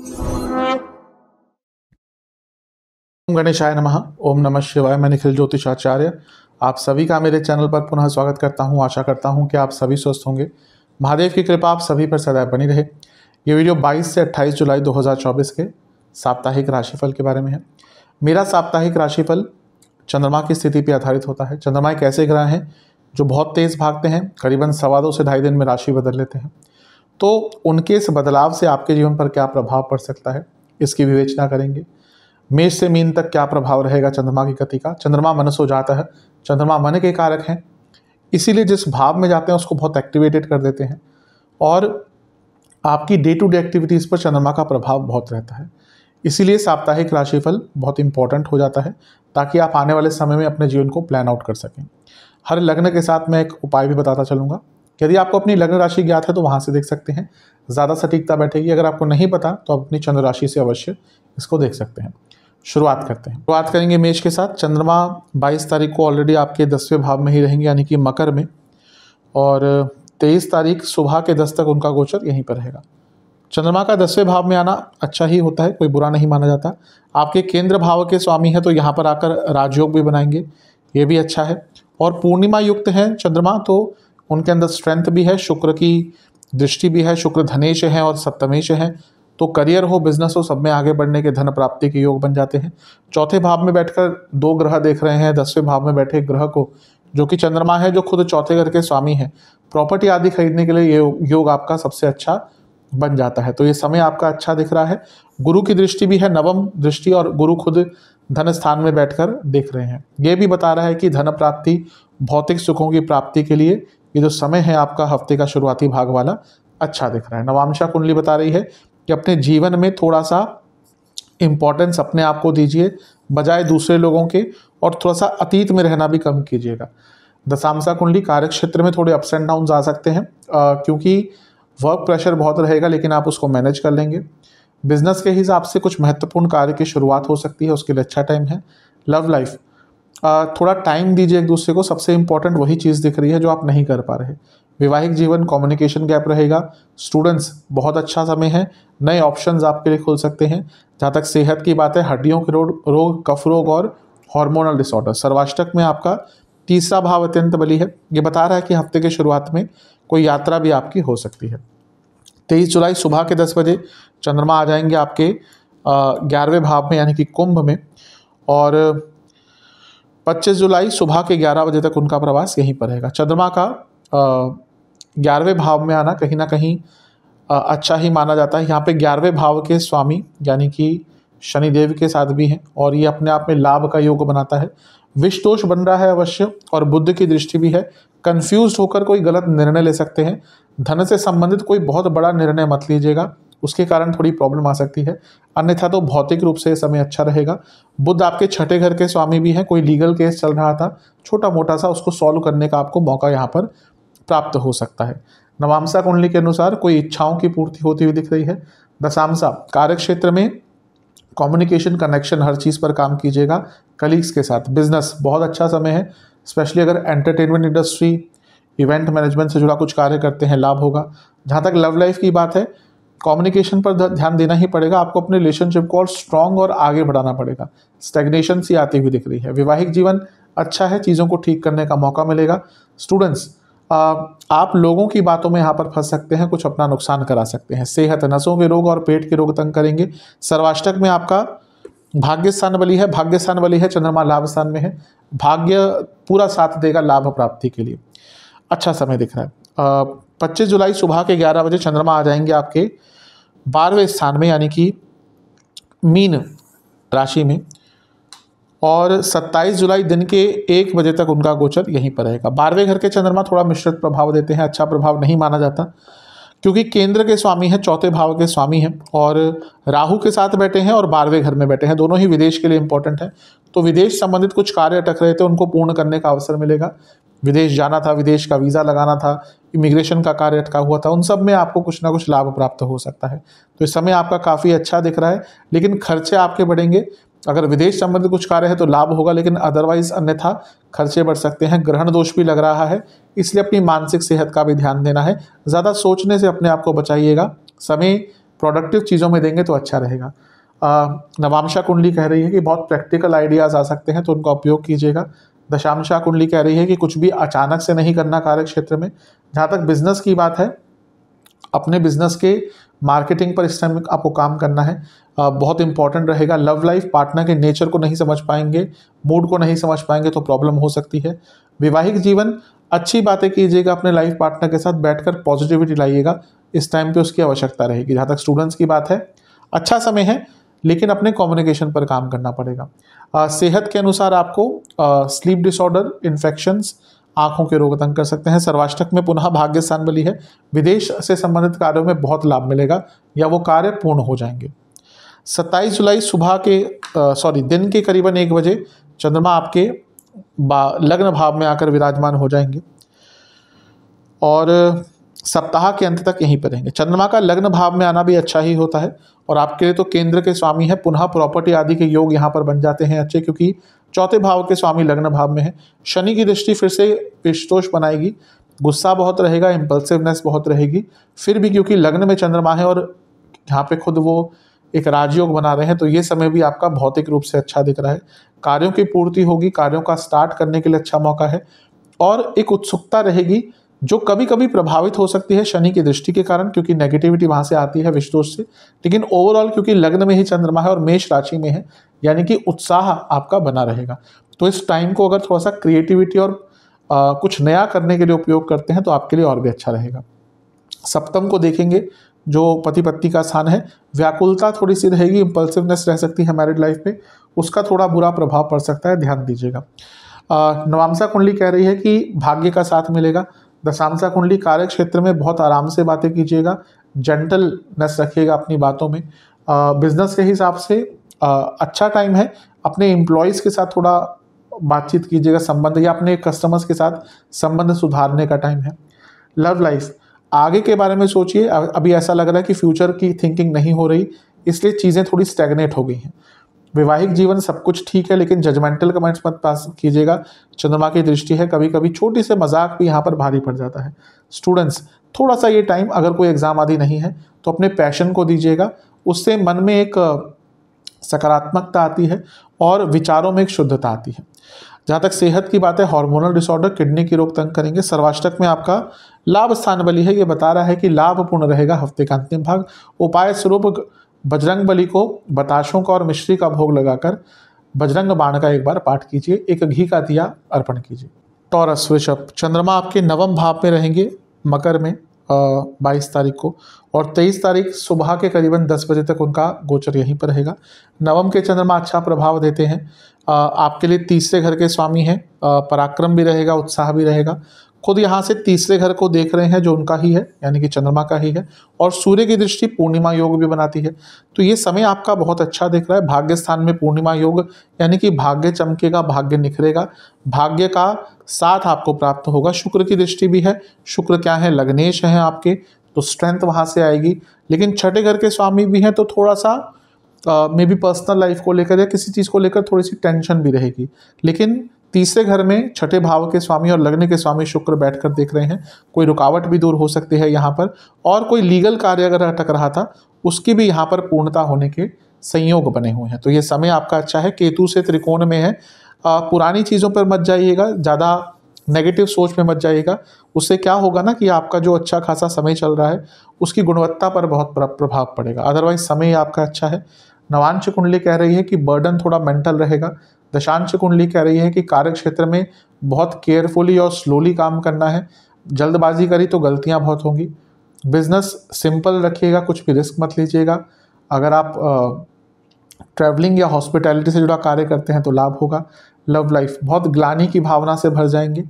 ओम गणेशाय नमः। ओम नमः शिवाय। मैं निखिल ज्योतिषाचार्य आप सभी का मेरे चैनल पर पुनः स्वागत करता हूं। आशा करता हूं कि आप सभी स्वस्थ होंगे। महादेव की कृपा आप सभी पर सदैव बनी रहे। ये वीडियो 22 से 28 जुलाई 2024 के साप्ताहिक राशिफल के बारे में है। मेरा साप्ताहिक राशिफल चंद्रमा की स्थिति पर आधारित होता है। चंद्रमा एक ऐसे ग्रह हैं जो बहुत तेज भागते हैं, करीबन 2.25 से 2.5 दिन में राशि बदल लेते हैं। तो उनके इस बदलाव से आपके जीवन पर क्या प्रभाव पड़ सकता है, इसकी विवेचना करेंगे। मेष से मीन तक क्या प्रभाव रहेगा चंद्रमा की गति का। चंद्रमा मनसो जाता है, चंद्रमा मन के कारक हैं, इसीलिए जिस भाव में जाते हैं उसको बहुत एक्टिवेटेड कर देते हैं और आपकी डे टू डे एक्टिविटीज़ पर चंद्रमा का प्रभाव बहुत रहता है। इसीलिए साप्ताहिक राशिफल बहुत इंपॉर्टेंट हो जाता है ताकि आप आने वाले समय में अपने जीवन को प्लान आउट कर सकें। हर लग्न के साथ मैं एक उपाय भी बताता चलूँगा। यदि आपको अपनी लग्न राशि ज्ञात है तो वहाँ से देख सकते हैं, ज़्यादा सटीकता बैठेगी। अगर आपको नहीं पता तो आप अपनी चंद्र राशि से अवश्य इसको देख सकते हैं। शुरुआत करते हैं। शुरुआत करेंगे मेष के साथ। चंद्रमा 22 तारीख को ऑलरेडी आपके 10वें भाव में ही रहेंगे, यानी कि मकर में, और 23 तारीख सुबह के 10 तक उनका गोचर यहीं पर रहेगा। चंद्रमा का 10वें भाव में आना अच्छा ही होता है, कोई बुरा नहीं माना जाता। आपके केंद्र भाव के स्वामी हैं तो यहाँ पर आकर राजयोग भी बनाएंगे, ये भी अच्छा है। और पूर्णिमा युक्त हैं चंद्रमा, तो उनके अंदर स्ट्रेंथ भी है, शुक्र की दृष्टि भी है, शुक्र धनेश है और सप्तमेश है, तो करियर हो, बिजनेस हो, सब में आगे बढ़ने के, धन प्राप्ति के योग बन जाते हैं। चौथे भाव में बैठकर दो ग्रह देख रहे हैं 10वें भाव में बैठे ग्रह को, जो कि चंद्रमा है, जो खुद चौथे घर के स्वामी है। प्रॉपर्टी आदि खरीदने के लिए ये योग आपका सबसे अच्छा बन जाता है, तो ये समय आपका अच्छा दिख रहा है। गुरु की दृष्टि भी है, नवम दृष्टि, और गुरु खुद धन स्थान में बैठकर देख रहे हैं। ये भी बता रहा है कि धन प्राप्ति, भौतिक सुखों की प्राप्ति के लिए ये जो समय है आपका हफ्ते का शुरुआती भाग वाला अच्छा दिख रहा है। नवांशा कुंडली बता रही है कि अपने जीवन में थोड़ा सा इम्पोर्टेंस अपने आप को दीजिए बजाय दूसरे लोगों के, और थोड़ा सा अतीत में रहना भी कम कीजिएगा। दशांशा कुंडली कार्य क्षेत्र में थोड़े अप्स एंड डाउन्स आ सकते हैं क्योंकि वर्क प्रेशर बहुत रहेगा, लेकिन आप उसको मैनेज कर लेंगे। बिजनेस के हिसाब से कुछ महत्वपूर्ण कार्य की शुरुआत हो सकती है, उसके लिए अच्छा टाइम है। लव लाइफ, थोड़ा टाइम दीजिए एक दूसरे को, सबसे इंपॉर्टेंट वही चीज़ दिख रही है जो आप नहीं कर पा रहे। वैवाहिक जीवन, कम्युनिकेशन गैप रहेगा। स्टूडेंट्स, बहुत अच्छा समय है, नए ऑप्शंस आपके लिए खुल सकते हैं। जहाँ तक सेहत की बात है, हड्डियों के रोग, कफ रोग और हार्मोनल डिसऑर्डर। सर्वाष्टक में आपका तीसरा भाव अत्यंत बली है, ये बता रहा है कि हफ्ते के शुरुआत में कोई यात्रा भी आपकी हो सकती है। 23 जुलाई सुबह के 10 बजे चंद्रमा आ जाएंगे आपके 11वें भाव में, यानी कि कुंभ में, और 25 जुलाई सुबह के 11 बजे तक उनका प्रवास यहीं पर रहेगा। चंद्रमा का 11वें भाव में आना कहीं ना कहीं अच्छा ही माना जाता है। यहाँ पे 11वें भाव के स्वामी यानी कि शनिदेव के साथ भी हैं, और ये अपने आप में लाभ का योग बनाता है। विष दोष बन रहा है अवश्य, और बुध की दृष्टि भी है। कंफ्यूज होकर कोई गलत निर्णय ले सकते हैं। धन से संबंधित कोई बहुत बड़ा निर्णय मत लीजिएगा, उसके कारण थोड़ी प्रॉब्लम आ सकती है। अन्यथा तो भौतिक रूप से समय अच्छा रहेगा। बुध आपके छठे घर के स्वामी भी हैं। कोई लीगल केस चल रहा था छोटा मोटा सा, उसको सॉल्व करने का आपको मौका यहाँ पर प्राप्त हो सकता है। नवांशा कुंडली के अनुसार कोई इच्छाओं की पूर्ति होती हुई दिख रही है। दशांशा, कार्य क्षेत्र में कम्युनिकेशन, कनेक्शन, हर चीज़ पर काम कीजिएगा कलीग्स के साथ। बिजनेस, बहुत अच्छा समय है, स्पेशली अगर एंटरटेनमेंट इंडस्ट्री, इवेंट मैनेजमेंट से जुड़ा कुछ कार्य करते हैं, लाभ होगा। जहाँ तक लव लाइफ की बात है, कम्युनिकेशन पर ध्यान देना ही पड़ेगा आपको, अपने रिलेशनशिप को और स्ट्रॉन्ग और आगे बढ़ाना पड़ेगा। स्टैग्नेशन सी आती हुई दिख रही है। वैवाहिक जीवन अच्छा है, चीज़ों को ठीक करने का मौका मिलेगा। स्टूडेंट्स, आप लोगों की बातों में यहाँ पर फंस सकते हैं, कुछ अपना नुकसान करा सकते हैं। सेहत, नसों के रोग और पेट के रोग तंग करेंगे। सर्वाष्टक में आपका भाग्य स्थान बली है, भाग्य स्थान बली है, चंद्रमा लाभ स्थान में है। भाग्य पूरा साथ देगा लाभ प्राप्ति के लिए, अच्छा समय दिख रहा है। 25 जुलाई सुबह के 11 बजे चंद्रमा आ जाएंगे आपके 12वें स्थान में, यानी कि मीन राशि में, और 27 जुलाई दिन के 1 बजे तक उनका गोचर यहीं पर रहेगा। 12वें घर के चंद्रमा थोड़ा मिश्रित प्रभाव देते हैं, अच्छा प्रभाव नहीं माना जाता, क्योंकि केंद्र के स्वामी हैं, चौथे भाव के स्वामी हैं, और राहु के साथ बैठे हैं और 12वें घर में बैठे हैं। दोनों ही विदेश के लिए इंपॉर्टेंट है, तो विदेश संबंधित कुछ कार्य अटक रहे थे, उनको पूर्ण करने का अवसर मिलेगा। विदेश जाना था, विदेश का वीज़ा लगाना था, इमिग्रेशन का कार्य अटका हुआ था, उन सब में आपको कुछ ना कुछ लाभ प्राप्त हो सकता है। तो इस समय आपका काफ़ी अच्छा दिख रहा है, लेकिन खर्चे आपके बढ़ेंगे। अगर विदेश संबंधित कुछ कार्य है तो लाभ होगा, लेकिन अदरवाइज अन्यथा खर्चे बढ़ सकते हैं। ग्रहण दोष भी लग रहा है, इसलिए अपनी मानसिक सेहत का भी ध्यान देना है। ज़्यादा सोचने से अपने आप को बचाइएगा। समय प्रोडक्टिव चीज़ों में देंगे तो अच्छा रहेगा। नवांशा कुंडली कह रही है कि बहुत प्रैक्टिकल आइडियाज़ आ सकते हैं तो उनका उपयोग कीजिएगा। दशांशा कुंडली कह रही है कि कुछ भी अचानक से नहीं करना कार्य क्षेत्र में। जहाँ तक बिजनेस की बात है, अपने बिजनेस के मार्केटिंग पर इस टाइम आपको काम करना है, बहुत इंपॉर्टेंट रहेगा। लव लाइफ, पार्टनर के नेचर को नहीं समझ पाएंगे, मूड को नहीं समझ पाएंगे तो प्रॉब्लम हो सकती है। वैवाहिक जीवन, अच्छी बातें कीजिएगा, अपने लाइफ पार्टनर के साथ बैठकर पॉजिटिविटी लाइएगा, इस टाइम पे उसकी आवश्यकता रहेगी। जहाँ तक स्टूडेंट्स की बात है, अच्छा समय है लेकिन अपने कम्युनिकेशन पर काम करना पड़ेगा। सेहत के अनुसार आपको स्लीप डिसऑर्डर, इन्फेक्शंस, आंखों के रोग तंग कर सकते हैं। सर्वाष्टक में पुनः भाग्य स्थान बली है, विदेश से संबंधित कार्यों में बहुत लाभ मिलेगा या वो कार्य पूर्ण हो जाएंगे। 27 जुलाई सुबह के दिन के करीबन 1 बजे चंद्रमा आपके लग्न भाव में आकर विराजमान हो जाएंगे और सप्ताह के अंत तक यहीं पर रहेंगे। चंद्रमा का लग्न भाव में आना भी अच्छा ही होता है और आपके लिए तो केंद्र के स्वामी है, पुनः प्रॉपर्टी आदि के योग यहाँ पर बन जाते हैं अच्छे, क्योंकि चौथे भाव के स्वामी लग्न भाव में है। शनि की दृष्टि फिर से पिष्टोष बनाएगी, गुस्सा बहुत रहेगा, इम्पल्सिवनेस बहुत रहेगी। फिर भी क्योंकि लग्न में चंद्रमा है और यहाँ पे खुद वो एक राजयोग बना रहे हैं तो ये समय भी आपका भौतिक रूप से अच्छा दिख रहा है। कार्यों की पूर्ति होगी, कार्यों का स्टार्ट करने के लिए अच्छा मौका है और एक उत्सुकता रहेगी जो कभी कभी प्रभावित हो सकती है शनि की दृष्टि के कारण, क्योंकि नेगेटिविटी वहां से आती है विषदोष से। लेकिन ओवरऑल क्योंकि लग्न में ही चंद्रमा है और मेष राशि में है, यानी कि उत्साह आपका बना रहेगा। तो इस टाइम को अगर थोड़ा सा क्रिएटिविटी और कुछ नया करने के लिए उपयोग करते हैं तो आपके लिए और भी अच्छा रहेगा। सप्तम को देखेंगे, जो पति पत्नी का स्थान है, व्याकुलता थोड़ी सी रहेगी, इंपल्सिवनेस रह सकती है मैरिड लाइफ में, उसका थोड़ा बुरा प्रभाव पड़ सकता है, ध्यान दीजिएगा। नवांशा कुंडली कह रही है कि भाग्य का साथ मिलेगा। दशांशा कुंडली, कार्य क्षेत्र में बहुत आराम से बातें कीजिएगा, जेंटलनेस रखिएगा अपनी बातों में। बिजनेस के हिसाब से अच्छा टाइम है, अपने एम्प्लॉयज़ के साथ थोड़ा बातचीत कीजिएगा, संबंध या अपने कस्टमर्स के साथ संबंध सुधारने का टाइम है। लव लाइफ, आगे के बारे में सोचिए, अभी ऐसा लग रहा है कि फ्यूचर की थिंकिंग नहीं हो रही, इसलिए चीज़ें थोड़ी स्टैग्नेट हो गई हैं। वैवाहिक जीवन सब कुछ ठीक है लेकिन जजमेंटल कमेंट्स मत पास कीजिएगा, चंद्रमा की दृष्टि है, कभी कभी छोटी से मजाक भी यहाँ पर भारी पड़ जाता है। स्टूडेंट्स, थोड़ा सा ये टाइम, अगर कोई एग्जाम आदि नहीं है तो अपने पैशन को दीजिएगा, उससे मन में एक सकारात्मकता आती है और विचारों में एक शुद्धता आती है। जहाँ तक सेहत की बात है, हार्मोनल डिसऑर्डर, किडनी की रोग तंग करेंगे। सर्वाष्टक में आपका लाभ स्थान बली है, ये बता रहा है कि लाभपूर्ण रहेगा हफ्ते का अंतिम भाग। उपाय स्वरूप बजरंग बली को बताशों का और मिश्री का भोग लगाकर बजरंग बाण का एक बार पाठ कीजिए, एक घी का दिया अर्पण कीजिए। टॉरस वृषभ, चंद्रमा आपके नवम भाव में रहेंगे मकर में 22 तारीख को और 23 तारीख सुबह के करीबन 10 बजे तक उनका गोचर यहीं पर रहेगा। नवम के चंद्रमा अच्छा प्रभाव देते हैं, आपके लिए तीसरे घर के स्वामी हैं, पराक्रम भी रहेगा, उत्साह भी रहेगा। खुद यहाँ से तीसरे घर को देख रहे हैं जो उनका ही है, यानी कि चंद्रमा का ही है, और सूर्य की दृष्टि पूर्णिमा योग भी बनाती है। तो ये समय आपका बहुत अच्छा दिख रहा है। भाग्य स्थान में पूर्णिमा योग, यानी कि भाग्य चमकेगा, भाग्य निखरेगा, भाग्य का साथ आपको प्राप्त होगा। शुक्र की दृष्टि भी है, शुक्र क्या है, लग्नेश हैं आपके, तो स्ट्रेंथ वहाँ से आएगी। लेकिन छठे घर के स्वामी भी हैं तो थोड़ा सा मे बी पर्सनल लाइफ को लेकर या किसी चीज़ को लेकर थोड़ी सी टेंशन भी रहेगी। लेकिन तीसरे घर में छठे भाव के स्वामी और लग्न के स्वामी शुक्र बैठकर देख रहे हैं, कोई रुकावट भी दूर हो सकती है यहाँ पर, और कोई लीगल कार्य अगर अटक रहा था उसकी भी यहाँ पर पूर्णता होने के संयोग बने हुए हैं। तो ये समय आपका अच्छा है। केतु से त्रिकोण में है, पुरानी चीज़ों पर मत जाइएगा, ज़्यादा नेगेटिव सोच में मत जाइएगा, उससे क्या होगा ना कि आपका जो अच्छा खासा समय चल रहा है उसकी गुणवत्ता पर बहुत प्रभाव पड़ेगा। अदरवाइज समय आपका अच्छा है। नवांश कुंडली कह रही है कि बर्डन थोड़ा मेंटल रहेगा। दशांश कुंडली कह रही है कि कार्य क्षेत्र में बहुत केयरफुली और स्लोली काम करना है, जल्दबाजी करी तो गलतियां बहुत होंगी। बिजनेस सिंपल रखिएगा, कुछ भी रिस्क मत लीजिएगा। अगर आप ट्रैवलिंग या हॉस्पिटैलिटी से जुड़ा कार्य करते हैं तो लाभ होगा। लव लाइफ, बहुत ग्लानि की भावना से भर जाएंगे,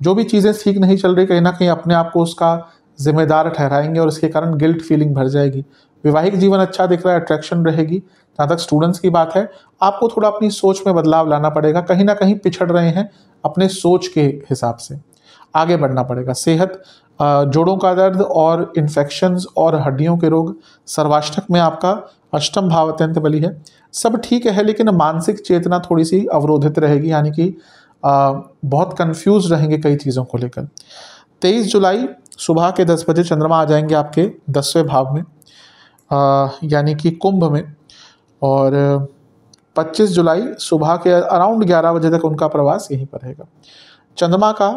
जो भी चीज़ें ठीक नहीं चल रही कहीं ना कहीं अपने आप को उसका जिम्मेदार ठहराएंगे और इसके कारण गिल्ट फीलिंग भर जाएगी। वैवाहिक जीवन अच्छा दिख रहा है, अट्रैक्शन रहेगी। जहाँ तक स्टूडेंट्स की बात है, आपको थोड़ा अपनी सोच में बदलाव लाना पड़ेगा, कहीं ना कहीं पिछड़ रहे हैं अपने सोच के हिसाब से, आगे बढ़ना पड़ेगा। सेहत, जोड़ों का दर्द और इन्फेक्शंस और हड्डियों के रोग। सर्वाष्टक में आपका अष्टम भाव अत्यंत बली है, सब ठीक है लेकिन मानसिक चेतना थोड़ी सी अवरोधित रहेगी, यानी कि बहुत कंफ्यूज रहेंगे कई चीज़ों को लेकर। 23 जुलाई सुबह के 10 बजे चंद्रमा आ जाएंगे आपके 10वें भाव में। यानी कि कुंभ में, और 25 जुलाई सुबह के अराउंड 11 बजे तक उनका प्रवास यहीं पर रहेगा। चंद्रमा का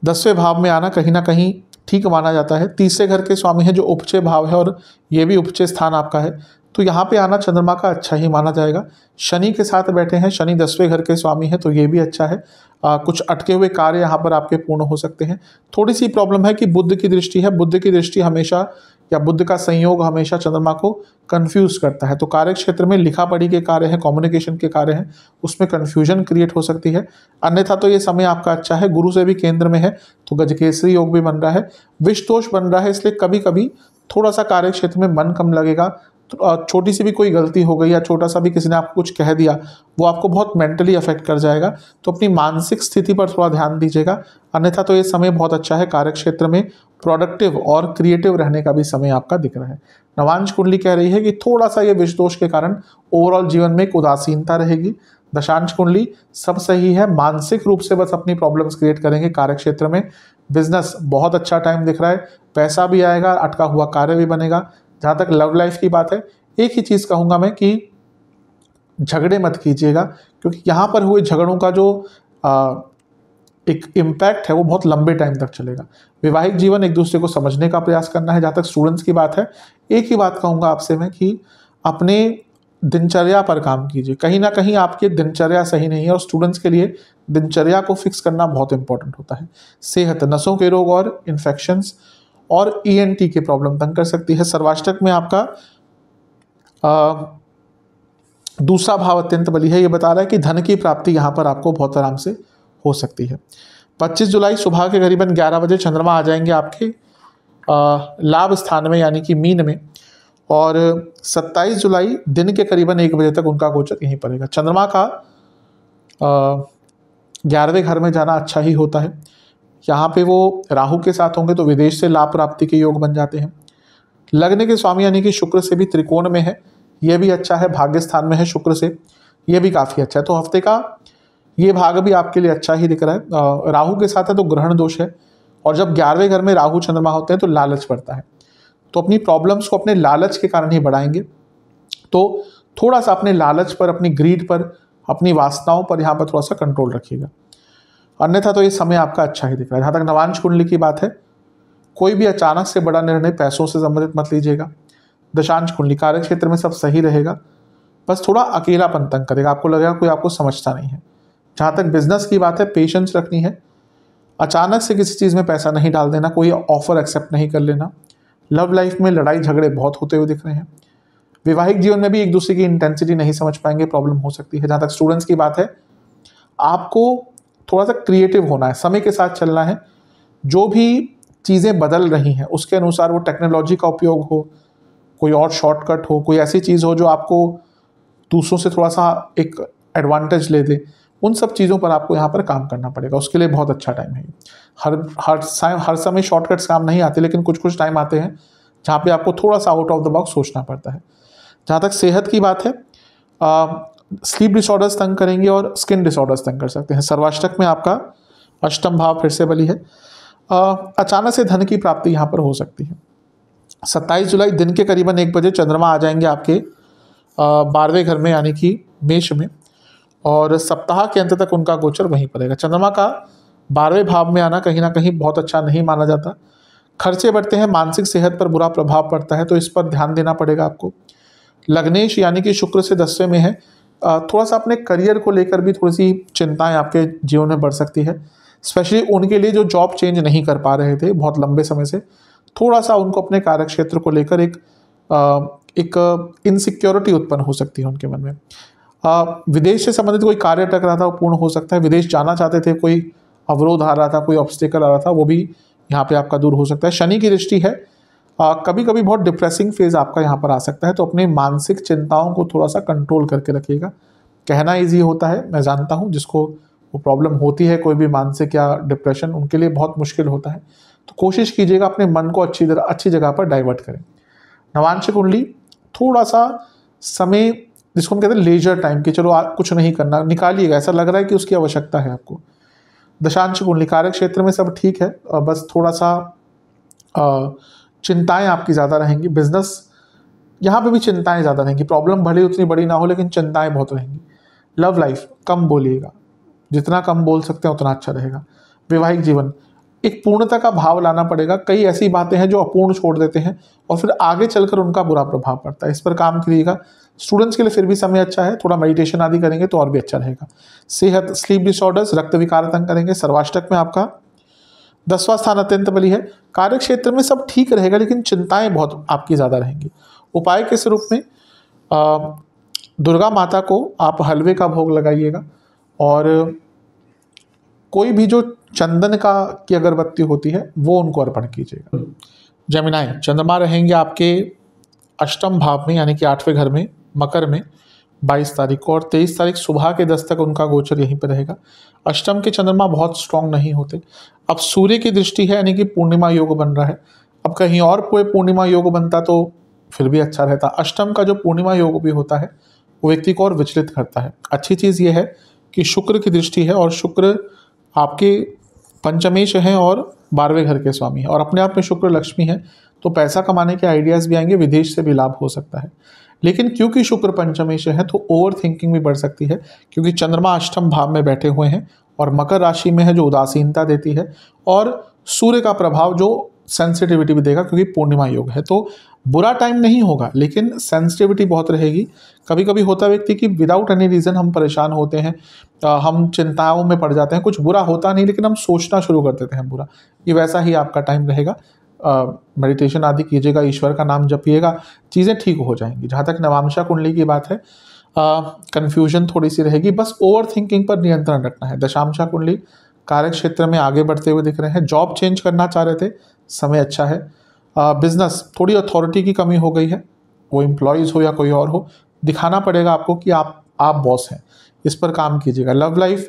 10वें भाव में आना कहीं ना कहीं ठीक माना जाता है। तीसरे घर के स्वामी है जो उपचय भाव है, और ये भी उपचय स्थान आपका है, तो यहाँ पे आना चंद्रमा का अच्छा ही माना जाएगा। शनि के साथ बैठे हैं, शनि 10वें घर के स्वामी है, तो ये भी अच्छा है। कुछ अटके हुए कार्य यहाँ पर आपके पूर्ण हो सकते हैं। थोड़ी सी प्रॉब्लम है कि बुध की दृष्टि है, बुध की दृष्टि हमेशा, या बुध का संयोग हमेशा चंद्रमा को कंफ्यूज करता है। तो कार्य क्षेत्र में लिखा पढ़ी के कार्य हैं, कम्युनिकेशन के कार्य हैं, उसमें कंफ्यूजन क्रिएट हो सकती है। अन्यथा तो ये समय आपका अच्छा है, गुरु से भी केंद्र में है, तो गजकेसरी योग भी बन रहा है, विष दोष बन रहा है, इसलिए कभी कभी थोड़ा सा कार्य क्षेत्र में मन कम लगेगा। तो छोटी सी भी कोई गलती हो गई या छोटा सा भी किसी ने आपको कुछ कह दिया, वो आपको बहुत मेंटली अफेक्ट कर जाएगा। तो अपनी मानसिक स्थिति पर थोड़ा ध्यान दीजिएगा। अन्यथा तो ये समय बहुत अच्छा है, कार्य क्षेत्र में प्रोडक्टिव और क्रिएटिव रहने का भी समय आपका दिख रहा है। नवांश कुंडली कह रही है कि थोड़ा सा ये विष दोष के कारण ओवरऑल जीवन में एक उदासीनता रहेगी। दशांश कुंडली सब सही है, मानसिक रूप से बस अपनी प्रॉब्लम्स क्रिएट करेंगे। कार्य क्षेत्र में बिजनेस बहुत अच्छा टाइम दिख रहा है, पैसा भी आएगा, अटका हुआ कार्य भी बनेगा। जहाँ तक लव लाइफ की बात है, एक ही चीज़ कहूँगा मैं कि झगड़े मत कीजिएगा, क्योंकि यहाँ पर हुए झगड़ों का जो एक इम्पैक्ट है वो बहुत लंबे टाइम तक चलेगा। वैवाहिक जीवन एक दूसरे को समझने का प्रयास करना है। जहाँ तक स्टूडेंट्स की बात है, एक ही बात कहूँगा आपसे मैं कि अपने दिनचर्या पर काम कीजिए। कहीं ना कहीं आपकी दिनचर्या सही नहीं है, और स्टूडेंट्स के लिए दिनचर्या को फिक्स करना बहुत इंपॉर्टेंट होता है। सेहत, नसों के रोग और इन्फेक्शंस और ENT की प्रॉब्लम तंग कर सकती है। सर्वाष्टक में आपका दूसरा भाव अत्यंत बली है, ये बता रहा है कि धन की प्राप्ति यहाँ पर आपको बहुत आराम से हो सकती है। 25 जुलाई सुबह के करीबन 11 बजे चंद्रमा आ जाएंगे आपके लाभ स्थान में, यानी कि मीन में, और 27 जुलाई दिन के करीबन 1 बजे तक उनका गोचर यहीं पड़ेगा। चंद्रमा का 11वें घर में जाना अच्छा ही होता है। यहाँ पे वो राहु के साथ होंगे तो विदेश से लाभ प्राप्ति के योग बन जाते हैं। लग्न के स्वामी यानी कि शुक्र से भी त्रिकोण में है, ये भी अच्छा है। भाग्य स्थान में है शुक्र से, ये भी काफ़ी अच्छा है। तो हफ्ते का ये भाग भी आपके लिए अच्छा ही दिख रहा है। राहु के साथ है तो ग्रहण दोष है, और जब 11वें घर में राहु चंद्रमा होते हैं तो लालच बढ़ता है। तो अपनी प्रॉब्लम्स को अपने लालच के कारण ही बढ़ाएंगे। तो थोड़ा सा अपने लालच पर, अपनी ग्रीड पर, अपनी वासनाओं पर यहाँ पर थोड़ा सा कंट्रोल रखिएगा। अन्यथा तो ये समय आपका अच्छा ही दिख रहा है। जहाँ तक नवांश कुंडली की बात है, कोई भी अचानक से बड़ा निर्णय पैसों से संबंधित मत लीजिएगा। दशांश कुंडली कार्य क्षेत्र में सब सही रहेगा, बस थोड़ा अकेलापन तंग करेगा, आपको लगेगा कोई आपको समझता नहीं है। जहाँ तक बिजनेस की बात है, पेशेंस रखनी है, अचानक से किसी चीज़ में पैसा नहीं डाल देना, कोई ऑफर एक्सेप्ट नहीं कर लेना। लव लाइफ में लड़ाई झगड़े बहुत होते हुए दिख रहे हैं। वैवाहिक जीवन में भी एक दूसरे की इंटेंसिटी नहीं समझ पाएंगे, प्रॉब्लम हो सकती है। जहाँ तक स्टूडेंट्स की बात है, आपको थोड़ा सा क्रिएटिव होना है, समय के साथ चलना है। जो भी चीज़ें बदल रही हैं उसके अनुसार, वो टेक्नोलॉजी का उपयोग हो, कोई और शॉर्टकट हो, कोई ऐसी चीज़ हो जो आपको दूसरों से थोड़ा सा एक एडवांटेज ले दे, उन सब चीज़ों पर आपको यहाँ पर काम करना पड़ेगा। उसके लिए बहुत अच्छा टाइम है। हर समय शॉर्टकट्स काम नहीं आते, लेकिन कुछ कुछ टाइम आते हैं जहाँ पे आपको थोड़ा सा आउट ऑफ द बॉक्स सोचना पड़ता है। जहाँ तक सेहत की बात है, स्लीप डिसऑर्डर्स तंग करेंगे और स्किन डिसऑर्डर्स तंग कर सकते हैं। सर्वाष्टक में आपका अष्टम भाव फिर से बली है। अचानक से धन की प्राप्ति यहाँ पर हो सकती है। 27 जुलाई दिन के करीबन 1 बजे चंद्रमा आ जाएंगे आपके 12वें घर में, यानी कि मेष में, और सप्ताह के अंत तक उनका गोचर वहीं पड़ेगा। चंद्रमा का 12वें भाव में आना कहीं ना कहीं बहुत अच्छा नहीं माना जाता। खर्चे बढ़ते हैं, मानसिक सेहत पर बुरा प्रभाव पड़ता है, तो इस पर ध्यान देना पड़ेगा आपको। लग्नेश यानी कि शुक्र से 10वें में है, थोड़ा सा अपने करियर को लेकर भी थोड़ी सी चिंताएं आपके जीवन में बढ़ सकती है। स्पेशली उनके लिए जो जॉब चेंज नहीं कर पा रहे थे बहुत लंबे समय से, थोड़ा सा उनको अपने कार्य क्षेत्र को लेकर एक इनसिक्योरिटी उत्पन्न हो सकती है उनके मन में। विदेश से संबंधित कोई कार्य अटक रहा था वो पूर्ण हो सकता है। विदेश जाना चाहते थे, कोई अवरोध आ रहा था, कोई ऑब्स्टेकल आ रहा था, वो भी यहाँ पे आपका दूर हो सकता है। शनि की दृष्टि है, कभी कभी बहुत डिप्रेसिंग फेज आपका यहाँ पर आ सकता है, तो अपने मानसिक चिंताओं को थोड़ा सा कंट्रोल करके रखिएगा। कहना ईजी होता है, मैं जानता हूँ, जिसको वो प्रॉब्लम होती है कोई भी मानसिक या डिप्रेशन, उनके लिए बहुत मुश्किल होता है। तो कोशिश कीजिएगा अपने मन को अच्छी जगह पर डाइवर्ट करें। नवांश कुंडली थोड़ा सा समय, जिसको हम कहते हैं लेजर टाइम, कि चलो कुछ नहीं करना, निकालिएगा, ऐसा लग रहा है कि उसकी आवश्यकता है आपको। दशांश कुंडली कार्य क्षेत्र में सब ठीक है, बस थोड़ा सा चिंताएं आपकी ज़्यादा रहेंगी। बिजनेस यहाँ पे भी चिंताएं ज़्यादा रहेंगी, प्रॉब्लम भले उतनी बड़ी ना हो लेकिन चिंताएं बहुत रहेंगी। लव लाइफ कम बोलिएगा, जितना कम बोल सकते हैं उतना अच्छा रहेगा। वैवाहिक जीवन एक पूर्णता का भाव लाना पड़ेगा। कई ऐसी बातें हैं जो अपूर्ण छोड़ देते हैं और फिर आगे चलकर उनका बुरा प्रभाव पड़ता है, इस पर काम करिएगा। स्टूडेंट्स के लिए फिर भी समय अच्छा है, थोड़ा मेडिटेशन आदि करेंगे तो और भी अच्छा रहेगा। सेहत, स्लीप डिसऑर्डर्स, रक्त विकार तंग करेंगे। सर्वाष्टक में आपका 10वां स्थान अत्यंत बली है। कार्य क्षेत्र में सब ठीक रहेगा लेकिन चिंताएं बहुत आपकी ज़्यादा रहेंगी। उपाय के स्वरूप में दुर्गा माता को आप हलवे का भोग लगाइएगा और कोई भी जो चंदन का की अगरबत्ती होती है वो उनको अर्पण कीजिएगा। जमिनाएं, चंद्रमा रहेंगे आपके अष्टम भाव में यानी कि 8वें घर में, मकर में 22 तारीख को, और 23 तारीख सुबह के 10 तक उनका गोचर यहीं पर रहेगा। अष्टम के चंद्रमा बहुत स्ट्रांग नहीं होते। अब सूर्य की दृष्टि है यानी कि पूर्णिमा योग बन रहा है। अब कहीं और कोई पूर्णिमा योग बनता तो फिर भी अच्छा रहता। अष्टम का जो पूर्णिमा योग भी होता है वो व्यक्ति को और विचलित करता है। अच्छी चीज़ ये है कि शुक्र की दृष्टि है और शुक्र आपके पंचमेश हैं और 12वें घर के स्वामी हैं और अपने आप में शुक्र लक्ष्मी है, तो पैसा कमाने के आइडियाज़ भी आएंगे, विदेश से भी लाभ हो सकता है। लेकिन क्योंकि शुक्र पंचमेश है तो ओवर थिंकिंग भी बढ़ सकती है, क्योंकि चंद्रमा अष्टम भाव में बैठे हुए हैं और मकर राशि में है जो उदासीनता देती है, और सूर्य का प्रभाव जो सेंसिटिविटी भी देगा क्योंकि पूर्णिमा योग है। तो बुरा टाइम नहीं होगा लेकिन सेंसिटिविटी बहुत रहेगी। कभी कभी होता है व्यक्ति कि विदाउट एनी रीज़न हम परेशान होते हैं, हम चिंताओं में पड़ जाते हैं, कुछ बुरा होता नहीं लेकिन हम सोचना शुरू कर देते हैं बुरा। ये वैसा ही आपका टाइम रहेगा। मेडिटेशन आदि कीजिएगा, ईश्वर का नाम जपिएगा, चीज़ें ठीक हो जाएंगी। जहाँ तक नवांशा कुंडली की बात है, कन्फ्यूजन थोड़ी सी रहेगी, बस ओवर थिंकिंग पर नियंत्रण रखना है। दशांशा कुंडली कार्य क्षेत्र में आगे बढ़ते हुए दिख रहे हैं। जॉब चेंज करना चाह रहे थे, समय अच्छा है। बिजनेस थोड़ी अथॉरिटी की कमी हो गई है, वो एम्प्लॉयज़ हो या कोई और हो, दिखाना पड़ेगा आपको कि आप बॉस हैं, इस पर काम कीजिएगा। लव लाइफ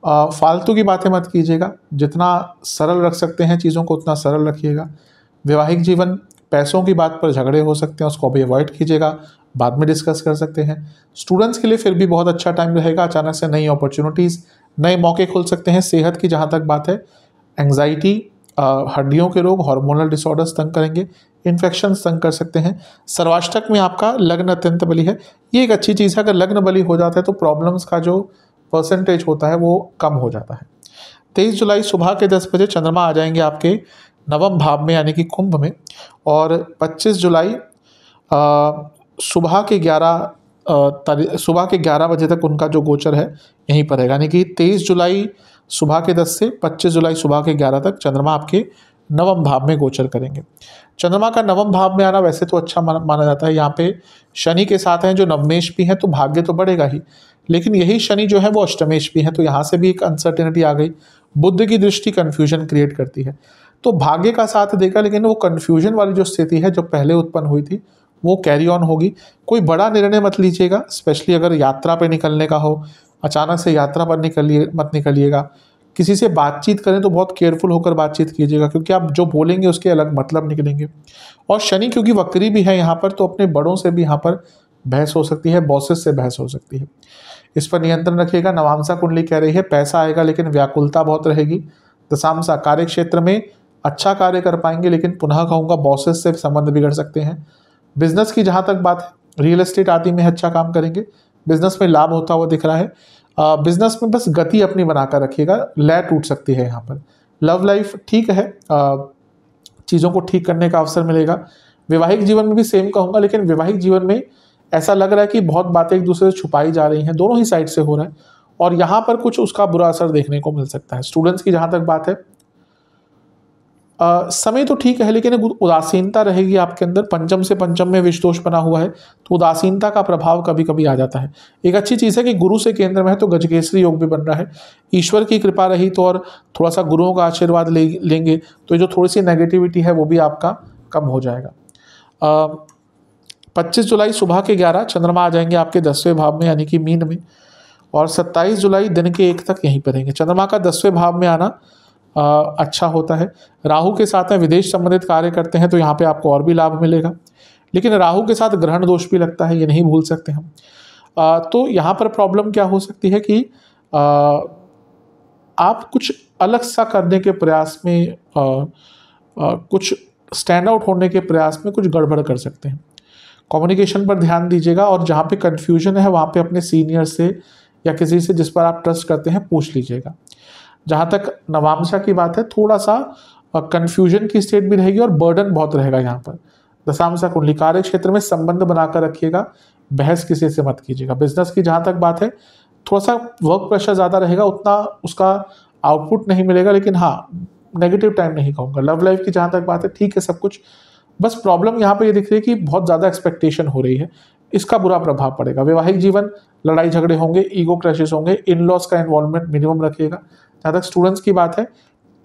फालतू की बातें मत कीजिएगा, जितना सरल रख सकते हैं चीज़ों को उतना सरल रखिएगा। वैवाहिक जीवन, पैसों की बात पर झगड़े हो सकते हैं, उसको भी अवॉइड कीजिएगा, बाद में डिस्कस कर सकते हैं। स्टूडेंट्स के लिए फिर भी बहुत अच्छा टाइम रहेगा। अचानक से नई अपॉर्चुनिटीज़, नए मौके खुल सकते हैं। सेहत की जहाँ तक बात है, एंग्जाइटी, हड्डियों के रोग, हार्मोनल डिसऑर्डर्स तंग करेंगे, इन्फेक्शंस तंग कर सकते हैं। सर्वाष्टक में आपका लग्न अत्यंत बली है, ये एक अच्छी चीज़ है। अगर लग्न बली हो जाता है तो प्रॉब्लम्स का जो परसेंटेज होता है वो कम हो जाता है। 23 जुलाई सुबह के 10 बजे चंद्रमा आ जाएंगे आपके नवम भाव में यानी कि कुंभ में, और 25 जुलाई सुबह के 11 बजे तक उनका जो गोचर है यहीं पर है। यानी कि 23 जुलाई सुबह के 10 से 25 जुलाई सुबह के 11 तक चंद्रमा आपके नवम भाव में गोचर करेंगे। चंद्रमा का नवम भाव में आना वैसे तो अच्छा माना जाता है। यहाँ पे शनि के साथ हैं जो नवमेश भी हैं, तो भाग्य तो बढ़ेगा ही, लेकिन यही शनि जो है वो अष्टमेश भी है, तो यहाँ से भी एक अनसर्टेनिटी आ गई। बुद्ध की दृष्टि कन्फ्यूजन क्रिएट करती है, तो भाग्य का साथ देगा लेकिन वो कन्फ्यूजन वाली जो स्थिति है जो पहले उत्पन्न हुई थी वो कैरी ऑन होगी। कोई बड़ा निर्णय मत लीजिएगा, स्पेशली अगर यात्रा पे निकलने का हो, अचानक से यात्रा पर मत निकलिएगा। किसी से बातचीत करें तो बहुत केयरफुल होकर बातचीत कीजिएगा, क्योंकि आप जो बोलेंगे उसके अलग मतलब निकलेंगे। और शनि क्योंकि वक्री भी है यहाँ पर, तो अपने बड़ों से भी यहाँ पर बहस हो सकती है, बॉसेस से बहस हो सकती है, इस पर नियंत्रण रखिएगा। नवांशा कुंडली कह रही है पैसा आएगा लेकिन व्याकुलता बहुत रहेगी। दशांशा, कार्य क्षेत्र में अच्छा कार्य कर पाएंगे लेकिन पुनः कहूँगा बॉसेस से संबंध बिगड़ सकते हैं। बिजनेस की जहाँ तक बात है, रियल एस्टेट आदि में अच्छा काम करेंगे, बिजनेस में लाभ होता हुआ दिख रहा है। बिजनेस में बस गति अपनी बनाकर रखिएगा, लय टूट सकती है यहाँ पर। लव लाइफ ठीक है, चीज़ों को ठीक करने का अवसर मिलेगा। वैवाहिक जीवन में भी सेम कहूँगा, लेकिन वैवाहिक जीवन में ऐसा लग रहा है कि बहुत बातें एक दूसरे से छुपाई जा रही हैं, दोनों ही साइड से हो रहा है, और यहाँ पर कुछ उसका बुरा असर देखने को मिल सकता है। स्टूडेंट्स की जहाँ तक बात है, समय तो ठीक है लेकिन उदासीनता रहेगी आपके अंदर। पंचम से पंचम में विष दोष बना हुआ है, तो उदासीनता का प्रभाव कभी कभी आ जाता है। एक अच्छी चीज़ है कि गुरु से केंद्र में है तो गजकेसरी योग भी बन रहा है। ईश्वर की कृपा रही तो और थोड़ा सा गुरुओं का आशीर्वाद लेंगे तो जो थोड़ी सी नेगेटिविटी है वो भी आपका कम हो जाएगा। 25 जुलाई सुबह के 11 चंद्रमा आ जाएंगे आपके 10वें भाव में यानी कि मीन में, और 27 जुलाई दिन के 1 तक यहीं पर रहेंगे। चंद्रमा का 10वें भाव में आना अच्छा होता है। राहु के साथ में विदेश संबंधित कार्य करते हैं तो यहाँ पे आपको और भी लाभ मिलेगा, लेकिन राहु के साथ ग्रहण दोष भी लगता है, ये नहीं भूल सकते हम। तो यहाँ पर प्रॉब्लम क्या हो सकती है कि आप कुछ अलग सा करने के प्रयास में कुछ स्टैंड आउट होने के प्रयास में कुछ गड़बड़ कर सकते हैं। कम्युनिकेशन पर ध्यान दीजिएगा और जहाँ पे कन्फ्यूजन है वहाँ पे अपने सीनियर से या किसी से जिस पर आप ट्रस्ट करते हैं पूछ लीजिएगा। जहाँ तक नवांशा की बात है, थोड़ा सा कन्फ्यूजन की स्टेट भी रहेगी और बर्डन बहुत रहेगा यहाँ पर। दशांशा कुंडली, कार्य क्षेत्र में संबंध बनाकर रखिएगा, बहस किसी से मत कीजिएगा। बिजनेस की जहाँ तक बात है, थोड़ा सा वर्क प्रेशर ज़्यादा रहेगा, उतना उसका आउटपुट नहीं मिलेगा, लेकिन हाँ नेगेटिव टाइम नहीं कहूँगा। लव लाइफ की जहाँ तक बात है ठीक है सब कुछ, बस प्रॉब्लम यहाँ पे ये दिख रही है कि बहुत ज़्यादा एक्सपेक्टेशन हो रही है, इसका बुरा प्रभाव पड़ेगा। वैवाहिक जीवन, लड़ाई झगड़े होंगे, ईगो क्रैशेस होंगे, इन लॉस का इन्वॉल्वमेंट मिनिमम रखिएगा। जहाँ तक स्टूडेंट्स की बात है,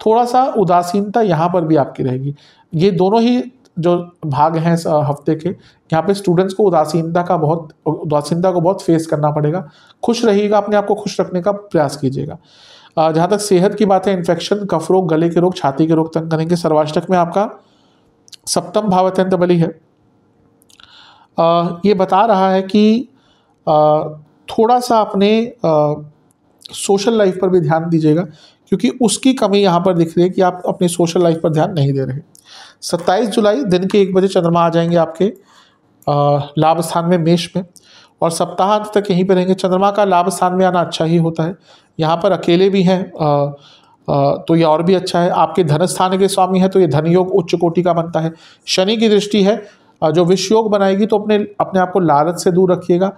थोड़ा सा उदासीनता यहाँ पर भी आपकी रहेगी। ये दोनों ही जो भाग हैं हफ्ते के, यहाँ पे स्टूडेंट्स को उदासीनता को बहुत फेस करना पड़ेगा। खुश रहिएगा, अपने आप को खुश रखने का प्रयास कीजिएगा। जहाँ तक सेहत की बात है, इन्फेक्शन, कफ रोग, गले के रोग, छाती के रोग तंग करेंगे। सर्वाष्टक में आपका सप्तम भाव अत्यंत बली है। ये बता रहा है कि थोड़ा सा अपने सोशल लाइफ पर भी ध्यान दीजिएगा, क्योंकि उसकी कमी यहाँ पर दिख रही है कि आप अपनी सोशल लाइफ पर ध्यान नहीं दे रहे। 27 जुलाई दिन के 1 बजे चंद्रमा आ जाएंगे आपके लाभ स्थान में, मेष में, और सप्ताहांत तक यहीं पर रहेंगे। चंद्रमा का लाभ स्थान में आना अच्छा ही होता है। यहाँ पर अकेले भी हैं तो ये और भी अच्छा है। आपके धन स्थान के स्वामी है तो ये धन योग उच्च कोटि का बनता है। शनि की दृष्टि है जो विश्व योग बनाएगी, तो अपने आप को लालच से दूर रखिएगा।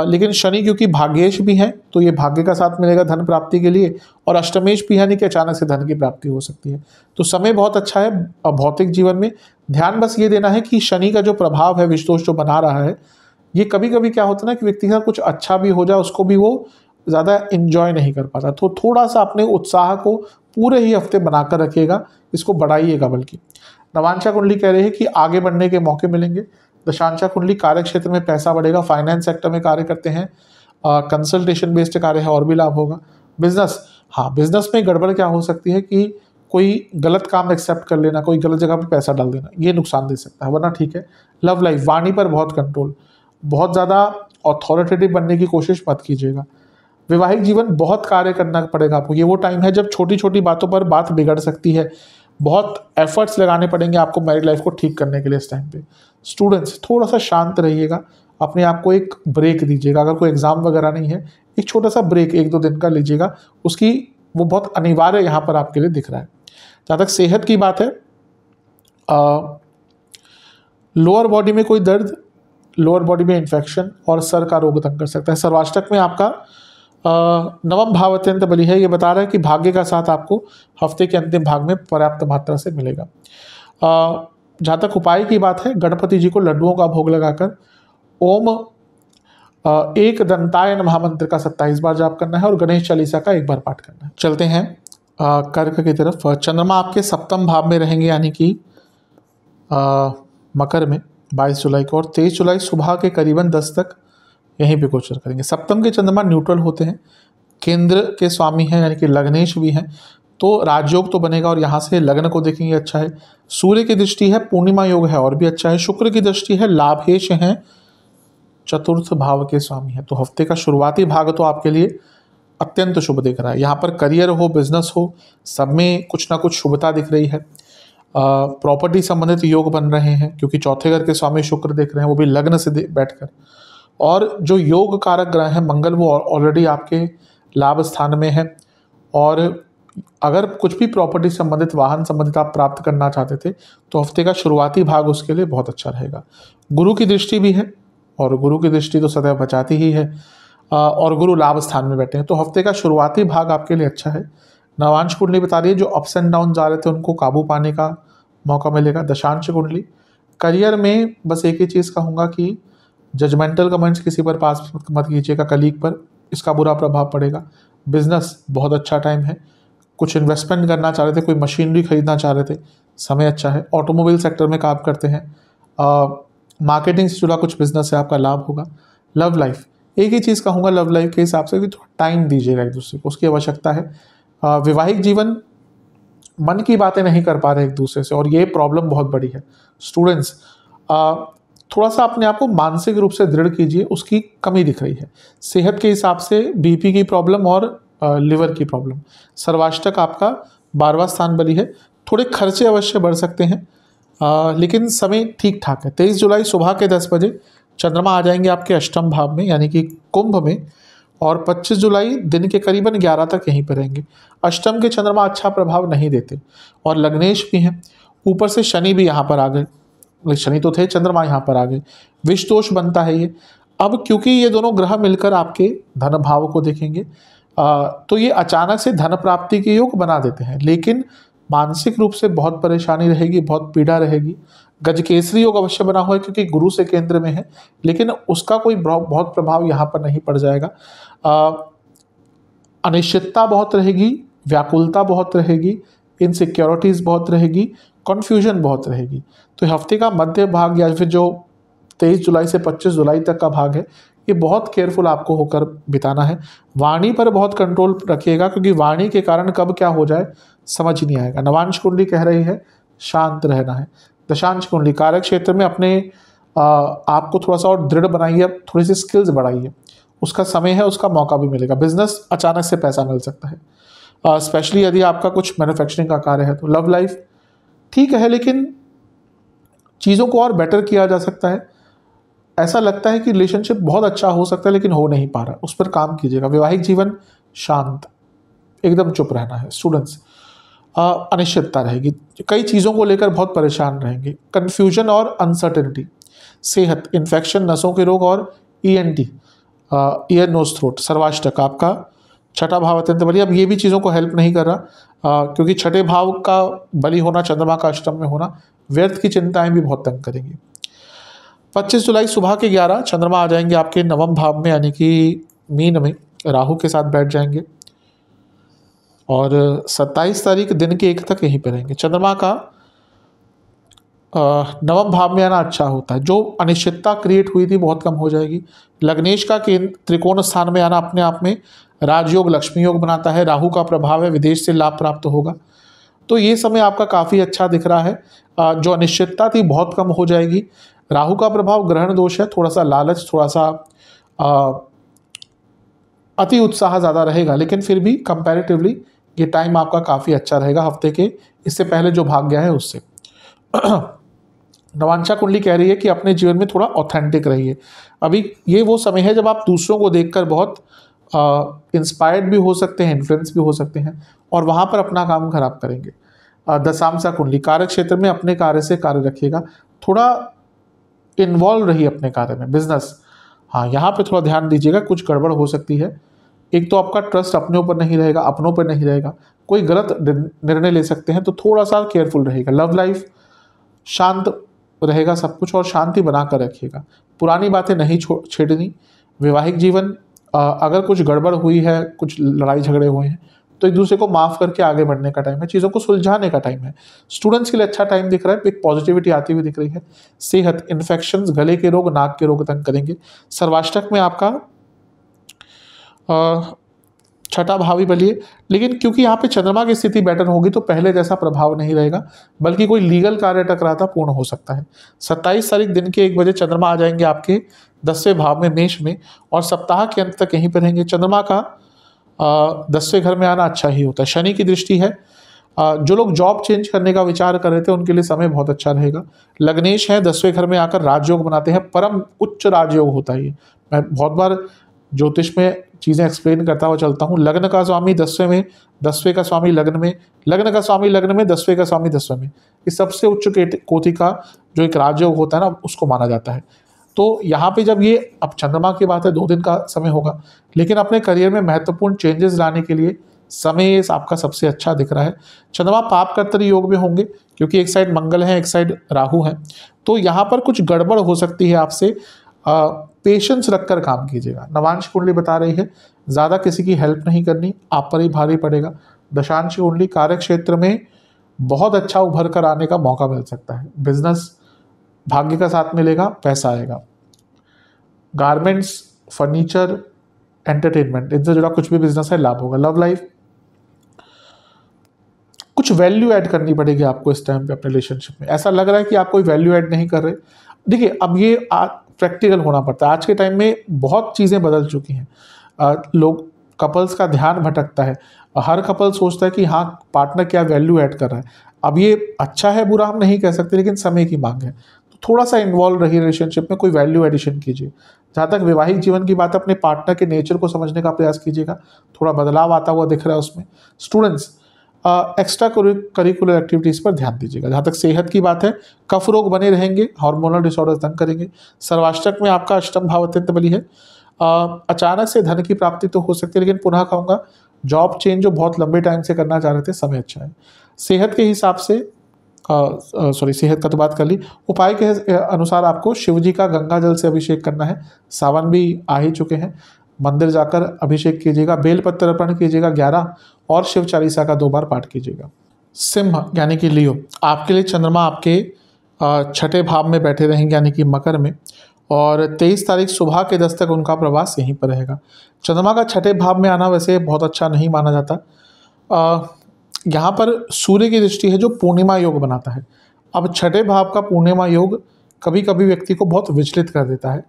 लेकिन शनि क्योंकि भाग्येश भी है तो ये भाग्य का साथ मिलेगा धन प्राप्ति के लिए, और अष्टमेश भी है, नहीं कि अचानक से धन की प्राप्ति हो सकती है। तो समय बहुत अच्छा है भौतिक जीवन में। ध्यान बस ये देना है कि शनि का जो प्रभाव है, विषदोष जो बना रहा है, ये कभी कभी क्या होता है ना कि व्यक्ति का कुछ अच्छा भी हो जाए, उसको भी वो ज़्यादा इंजॉय नहीं कर पाता। तो थोड़ा सा अपने उत्साह को पूरे ही हफ्ते बनाकर रखिएगा, इसको बढ़ाइएगा। बल्कि नवांशा कुंडली कह रही है कि आगे बढ़ने के मौके मिलेंगे। दशांशा कुंडली, कार्य क्षेत्र में पैसा बढ़ेगा, फाइनेंस सेक्टर में कार्य करते हैं, कंसल्टेशन बेस्ड कार्य है और भी लाभ होगा। बिजनेस, हाँ बिजनेस में गड़बड़ क्या हो सकती है कि कोई गलत काम एक्सेप्ट कर लेना, कोई गलत जगह पर पैसा डाल देना, ये नुकसान दे सकता है, वरना ठीक है। लव लाइफ, वाणी पर बहुत कंट्रोल, बहुत ज़्यादा अथॉरिटेटिव बनने की कोशिश मत कीजिएगा। वैवाहिक जीवन, बहुत कार्य करना पड़ेगा आपको। ये वो टाइम है जब छोटी छोटी बातों पर बात बिगड़ सकती है, बहुत एफर्ट्स लगाने पड़ेंगे आपको मैरिड लाइफ को ठीक करने के लिए इस टाइम पे। स्टूडेंट्स, थोड़ा सा शांत रहिएगा, अपने आप को एक ब्रेक दीजिएगा। अगर कोई एग्जाम वगैरह नहीं है, एक छोटा सा ब्रेक 1-2 दिन का लीजिएगा, उसकी वो बहुत अनिवार्य यहाँ पर आपके लिए दिख रहा है। जहाँ तक सेहत की बात है, लोअर बॉडी में कोई दर्द, लोअर बॉडी में इन्फेक्शन और सर का रोग तंग कर सकता है। सर्वाष्टक में आपका नवम भाव अत्यंत बली है। ये बता रहा है कि भाग्य का साथ आपको हफ्ते के अंतिम भाग में पर्याप्त मात्रा से मिलेगा। जहाँ तक उपाय की बात है, गणपति जी को लड्डुओं का भोग लगाकर ओम एक दंताय नमः मंत्र का 27 बार जाप करना है और गणेश चालीसा का 1 बार पाठ करना है। चलते हैं कर्क की तरफ। चंद्रमा आपके सप्तम भाव में रहेंगे, यानी कि मकर में 22 जुलाई को, और 23 जुलाई सुबह के करीबन 10 तक यहीं पे गोचर करेंगे। सप्तम के चंद्रमा न्यूट्रल होते हैं, केंद्र के स्वामी हैं, यानी कि लग्नेश भी हैं, तो राजयोग तो बनेगा और यहाँ से लग्न को देखेंगे अच्छा है। सूर्य की दृष्टि है, पूर्णिमा योग है और भी अच्छा है। शुक्र की दृष्टि है, लाभेश हैं, चतुर्थ भाव के स्वामी है। तो हफ्ते का शुरुआती भाग तो आपके लिए अत्यंत शुभ दिख रहा है। यहाँ पर करियर हो, बिजनेस हो, सब में कुछ ना कुछ शुभता दिख रही है। प्रॉपर्टी संबंधित योग बन रहे हैं, क्योंकि चौथे घर के स्वामी शुक्र देख रहे हैं, वो भी लग्न से बैठकर। और जो योग कारक ग्रह है मंगल, वो ऑलरेडी आपके लाभ स्थान में है। और अगर कुछ भी प्रॉपर्टी संबंधित, वाहन संबंधित आप प्राप्त करना चाहते थे, तो हफ्ते का शुरुआती भाग उसके लिए बहुत अच्छा रहेगा। गुरु की दृष्टि भी है, और गुरु की दृष्टि तो सदैव बचाती ही है, और गुरु लाभ स्थान में बैठे हैं, तो हफ्ते का शुरुआती भाग आपके लिए अच्छा है। नवांश कुंडली बता रही है जो अप्स एंड डाउन जा रहे थे उनको काबू पाने का मौका मिलेगा। दशांश कुंडली, करियर में बस एक ही चीज़ कहूँगा कि जजमेंटल कमेंट्स किसी पर पास मत कीजिएगा, कलीग पर, इसका बुरा प्रभाव पड़ेगा। बिजनेस बहुत अच्छा टाइम है, कुछ इन्वेस्टमेंट करना चाह रहे थे, कोई मशीनरी खरीदना चाह रहे थे, समय अच्छा है। ऑटोमोबाइल सेक्टर में काम करते हैं, मार्केटिंग से जुड़ा कुछ बिजनेस है, आपका लाभ होगा। लव लाइफ, एक ही चीज़ कहूँगा लव लाइफ के हिसाब से कि थोड़ा टाइम दीजिएगा एक दूसरे को, उसकी आवश्यकता है। वैवाहिक जीवन, मन की बातें नहीं कर पा रहे एक दूसरे से, और ये प्रॉब्लम बहुत बड़ी है। स्टूडेंट्स, थोड़ा सा अपने आप को मानसिक रूप से दृढ़ कीजिए, उसकी कमी दिख रही है। सेहत के हिसाब से बीपी की प्रॉब्लम और लिवर की प्रॉब्लम। सर्वाष्टक आपका 12वां स्थान बली है, थोड़े खर्चे अवश्य बढ़ सकते हैं। लेकिन समय ठीक ठाक है। 23 जुलाई सुबह के 10 बजे चंद्रमा आ जाएंगे आपके अष्टम भाव में यानी कि कुंभ में, और 25 जुलाई दिन के करीबन 11 तक यहीं पर रहेंगे। अष्टम के चंद्रमा अच्छा प्रभाव नहीं देते और लग्नेश भी हैं, ऊपर से शनि भी यहाँ पर आ गए। शनि तो थे, चंद्रमा यहाँ पर आ गए, विष दोष बनता है ये। अब क्योंकि ये दोनों ग्रह मिलकर आपके धन भाव को देखेंगे तो ये अचानक से धन प्राप्ति के योग बना देते हैं, लेकिन मानसिक रूप से बहुत परेशानी रहेगी, बहुत पीड़ा रहेगी। गजकेसरी योग अवश्य बना हुआ है क्योंकि गुरु से केंद्र में है, लेकिन उसका कोई बहुत प्रभाव यहाँ पर नहीं पड़ जाएगा। अनिश्चितता बहुत रहेगी, व्याकुलता बहुत रहेगी, इनसिक्योरिटीज़ बहुत रहेगी, कन्फ्यूजन बहुत रहेगी। तो हफ्ते का मध्य भाग या फिर जो 23 जुलाई से 25 जुलाई तक का भाग है, ये बहुत केयरफुल आपको होकर बिताना है। वाणी पर बहुत कंट्रोल रखिएगा क्योंकि वाणी के कारण कब क्या हो जाए समझ ही नहीं आएगा। नवांश कुंडली कह रही है शांत रहना है। दशांश कुंडली कार्य क्षेत्र में अपने आपको थोड़ा सा और दृढ़ बनाइए, थोड़ी सी स्किल्स बढ़ाइए, उसका समय है, उसका मौका भी मिलेगा। बिजनेस अचानक से पैसा मिल सकता है, स्पेशली यदि आपका कुछ मैन्युफैक्चरिंग का कार्य है तो। लव लाइफ ठीक है, लेकिन चीज़ों को और बेटर किया जा सकता है। ऐसा लगता है कि रिलेशनशिप बहुत अच्छा हो सकता है लेकिन हो नहीं पा रहा, उस पर काम कीजिएगा। वैवाहिक जीवन शांत, एकदम चुप रहना है। स्टूडेंट्स अनिश्चितता रहेगी, कई चीज़ों को लेकर बहुत परेशान रहेंगे, कन्फ्यूजन और अनसर्टेनिटी। सेहत, इन्फेक्शन, नसों के रोग और ENT ईयर नोज थ्रोट, सर्वाष्टक आपका छठा भाव अत्यंत बली। अब ये भी चीज़ों को हेल्प नहीं कर रहा क्योंकि छठे भाव का बली होना, चंद्रमा का अष्टम में होना, व्यर्थ की चिंताएं भी बहुत तंग करेंगी। 25 जुलाई सुबह के 11 चंद्रमा आ जाएंगे आपके नवम भाव में यानी कि मीन में, राहु के साथ बैठ जाएंगे, और 27 तारीख दिन के 1 तक यहीं पर रहेंगे। चंद्रमा का नवम भाव में आना अच्छा होता है, जो अनिश्चितता क्रिएट हुई थी बहुत कम हो जाएगी। लग्नेश का त्रिकोण स्थान में आना अपने आप में राजयोग लक्ष्मी योग बनाता है। राहु का प्रभाव है, विदेश से लाभ प्राप्त होगा। तो ये समय आपका काफ़ी अच्छा दिख रहा है, जो अनिश्चितता थी बहुत कम हो जाएगी। राहु का प्रभाव ग्रहण दोष है, थोड़ा सा लालच, थोड़ा सा अति उत्साह ज़्यादा रहेगा, लेकिन फिर भी कंपैरेटिवली ये टाइम आपका काफ़ी अच्छा रहेगा हफ्ते के इससे पहले जो भाग गया है उससे। नवांशा कुंडली कह रही है कि अपने जीवन में थोड़ा ऑथेंटिक रहिए। अभी ये वो समय है जब आप दूसरों को देखकर बहुत इंस्पायर्ड भी हो सकते हैं, इन्फ्लुएंस भी हो सकते हैं, और वहाँ पर अपना काम खराब करेंगे। दशांशा कुंडली कार्य क्षेत्र में अपने कार्य से कार्य रखिएगा, थोड़ा इन्वॉल्व रहिए अपने कार्य में। बिजनेस, हाँ यहाँ पे थोड़ा ध्यान दीजिएगा, कुछ गड़बड़ हो सकती है। एक तो आपका ट्रस्ट अपने ऊपर नहीं रहेगा, अपनों पर नहीं रहेगा, कोई गलत निर्णय ले सकते हैं, तो थोड़ा सा केयरफुल रहेगा। लव लाइफ शांत रहेगा सब कुछ, और शांति बनाकर रखिएगा, पुरानी बातें नहीं छेड़नी। वैवाहिक जीवन अगर कुछ गड़बड़ हुई है, कुछ लड़ाई झगड़े हुए हैं, तो एक दूसरे को माफ़ करके आगे बढ़ने का टाइम है, चीज़ों को सुलझाने का टाइम है। स्टूडेंट्स के लिए अच्छा टाइम दिख रहा है, एक पॉजिटिविटी आती हुई दिख रही है। सेहत, इन्फेक्शंस, गले के रोग, नाक के रोग तंग करेंगे। सर्वाष्टक में आपका छठा भावी बलिए, लेकिन क्योंकि यहाँ पे चंद्रमा की स्थिति बेटर होगी तो पहले जैसा प्रभाव नहीं रहेगा, बल्कि कोई लीगल कार्य टकराता पूर्ण हो सकता है। 27 तारीख दिन के 1 बजे चंद्रमा आ जाएंगे आपके 10वें भाव में, मेष में, और सप्ताह के अंत तक यहीं पर रहेंगे। चंद्रमा का 10वें घर में आना अच्छा ही होता है, शनि की दृष्टि है। जो लोग जॉब चेंज करने का विचार कर रहे थे उनके लिए समय बहुत अच्छा रहेगा। लग्नेश है, 10वें घर में आकर राजयोग बनाते हैं, परम उच्च राजयोग होता है ये। मैं बहुत बार ज्योतिष में चीज़ें एक्सप्लेन करता हुआ चलता हूँ। लग्न का स्वामी 10वें में, 10वें का स्वामी लग्न में, लग्न का स्वामी लग्न में, 10वें का स्वामी 10वें में, इस सबसे उच्च कोटि का जो एक राजयोग होता है ना, उसको माना जाता है। तो यहाँ पे जब ये, अब चंद्रमा की बात है, 2 दिन का समय होगा, लेकिन अपने करियर में महत्वपूर्ण चेंजेस लाने के लिए समय आपका सबसे अच्छा दिख रहा है। चंद्रमा पाप कर्तरी योग में होंगे क्योंकि एक साइड मंगल है, एक साइड राहु है, तो यहाँ पर कुछ गड़बड़ हो सकती है आपसे। पेशेंस रखकर काम कीजिएगा। नवांश कुंडली बता रही है ज़्यादा किसी की हेल्प नहीं करनी, आप पर ही भारी पड़ेगा। दशांश कुंडली कार्य क्षेत्र में बहुत अच्छा उभर कर आने का मौका मिल सकता है। बिजनेस भाग्य का साथ मिलेगा, पैसा आएगा। गारमेंट्स, फर्नीचर, एंटरटेनमेंट, इनसे जुड़ा कुछ भी बिजनेस है, लाभ होगा। लव लाइफ कुछ वैल्यू ऐड करनी पड़ेगी आपको इस टाइम पे अपने रिलेशनशिप में। ऐसा लग रहा है कि आप कोई वैल्यू ऐड नहीं कर रहे। देखिए, अब ये प्रैक्टिकल होना पड़ता है। आज के टाइम में बहुत चीज़ें बदल चुकी हैं। लोग, कपल्स का ध्यान भटकता है। हर कपल सोचता है कि हाँ पार्टनर क्या वैल्यू ऐड कर रहा है। अब ये अच्छा है बुरा हम नहीं कह सकते, लेकिन समय की मांग है, तो थोड़ा सा इन्वॉल्व रहिए रिलेशनशिप में, कोई वैल्यू एडिशन कीजिए। जहाँ तक वैवाहिक जीवन की बात है, अपने पार्टनर के नेचर को समझने का प्रयास कीजिएगा, थोड़ा बदलाव आता हुआ दिख रहा है उसमें। स्टूडेंट्स, एक्स्ट्रा करिकुलर एक्टिविटीज़ पर ध्यान दीजिएगा। जहाँ तक सेहत की बात है, कफ रोग बने रहेंगे, हार्मोनल डिसऑर्डर तंग करेंगे। सर्वाष्टक में आपका अष्टम भाव अत्यंत बली है। अचानक से धन की प्राप्ति तो हो सकती है, लेकिन पुनः कहूँगा जॉब चेंज जो बहुत लंबे टाइम से करना चाह रहे थे, समय अच्छा है। सेहत के हिसाब से सेहत का तो बात कर ली। उपाय के अनुसार आपको शिव जी का गंगा जल से अभिषेक करना है। सावन भी आ ही चुके हैं, मंदिर जाकर अभिषेक कीजिएगा, बेलपत्र अर्पण कीजिएगा 11, और शिव चालीसा का 2 बार पाठ कीजिएगा। सिंह यानी कि लियो, आपके लिए चंद्रमा आपके छठे भाव में बैठे रहेंगे यानी कि मकर में, और 23 तारीख सुबह के 10 तक उनका प्रवास यहीं पर रहेगा। चंद्रमा का छठे भाव में आना वैसे बहुत अच्छा नहीं माना जाता। यहाँ पर सूर्य की दृष्टि है जो पूर्णिमा योग बनाता है। अब छठे भाव का पूर्णिमा योग कभी कभी व्यक्ति को बहुत विचलित कर देता है,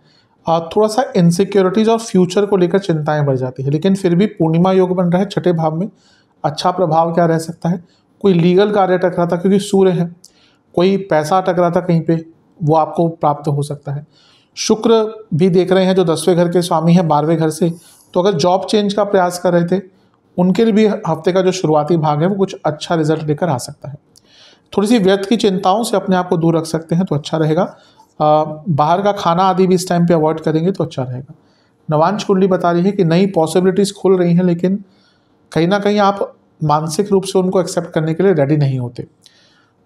थोड़ा सा इनसिक्योरिटीज़ और फ्यूचर को लेकर चिंताएं बढ़ जाती है, लेकिन फिर भी पूर्णिमा योग बन रहा है छठे भाव में। अच्छा प्रभाव क्या रह सकता है? कोई लीगल कार्य अटक रहा था क्योंकि सूर्य है, कोई पैसा अटक रहा था कहीं पे, वो आपको प्राप्त हो सकता है। शुक्र भी देख रहे हैं जो 10वें घर के स्वामी हैं 12वें घर से, तो अगर जॉब चेंज का प्रयास कर रहे थे उनके लिए भी हफ्ते का जो शुरुआती भाग है वो कुछ अच्छा रिजल्ट लेकर आ सकता है। थोड़ी सी व्यर्थ की चिंताओं से अपने आप को दूर रख सकते हैं तो अच्छा रहेगा। बाहर का खाना आदि भी इस टाइम पे अवॉइड करेंगे तो अच्छा रहेगा। नवांश कुंडली बता रही है कि नई पॉसिबिलिटीज़ खुल रही हैं, लेकिन कहीं ना कहीं आप मानसिक रूप से उनको एक्सेप्ट करने के लिए रेडी नहीं होते।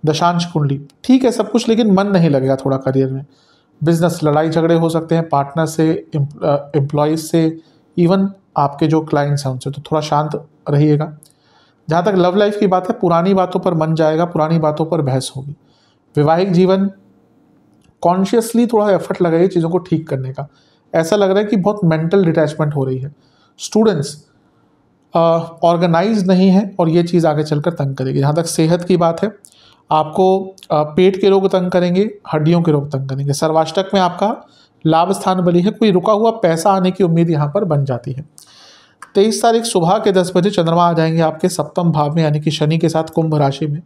दशांश कुंडली ठीक है सब कुछ, लेकिन मन नहीं लगेगा थोड़ा करियर में। बिजनेस, लड़ाई झगड़े हो सकते हैं पार्टनर से, एम्प्लॉयज़ से, इवन आपके जो क्लाइंट्स हैं उनसे, तो थोड़ा शांत रहिएगा। जहाँ तक लव लाइफ की बात है, पुरानी बातों पर मन जाएगा, पुरानी बातों पर बहस होगी। वैवाहिक जीवन कॉन्शियसली थोड़ा एफर्ट लगाइए चीज़ों को ठीक करने का। ऐसा लग रहा है कि बहुत मेंटल डिटैचमेंट हो रही है। स्टूडेंट्स ऑर्गेनाइज नहीं है और ये चीज़ आगे चलकर तंग करेगी। जहाँ तक सेहत की बात है, आपको पेट के रोग तंग करेंगे, हड्डियों के रोग तंग करेंगे। सर्वाष्टक में आपका लाभ स्थान बली है, कोई रुका हुआ पैसा आने की उम्मीद यहाँ पर बन जाती है। 23 तारीख सुबह के 10 बजे चंद्रमा आ जाएंगे आपके सप्तम भाव में यानी कि शनि के साथ कुंभ राशि में,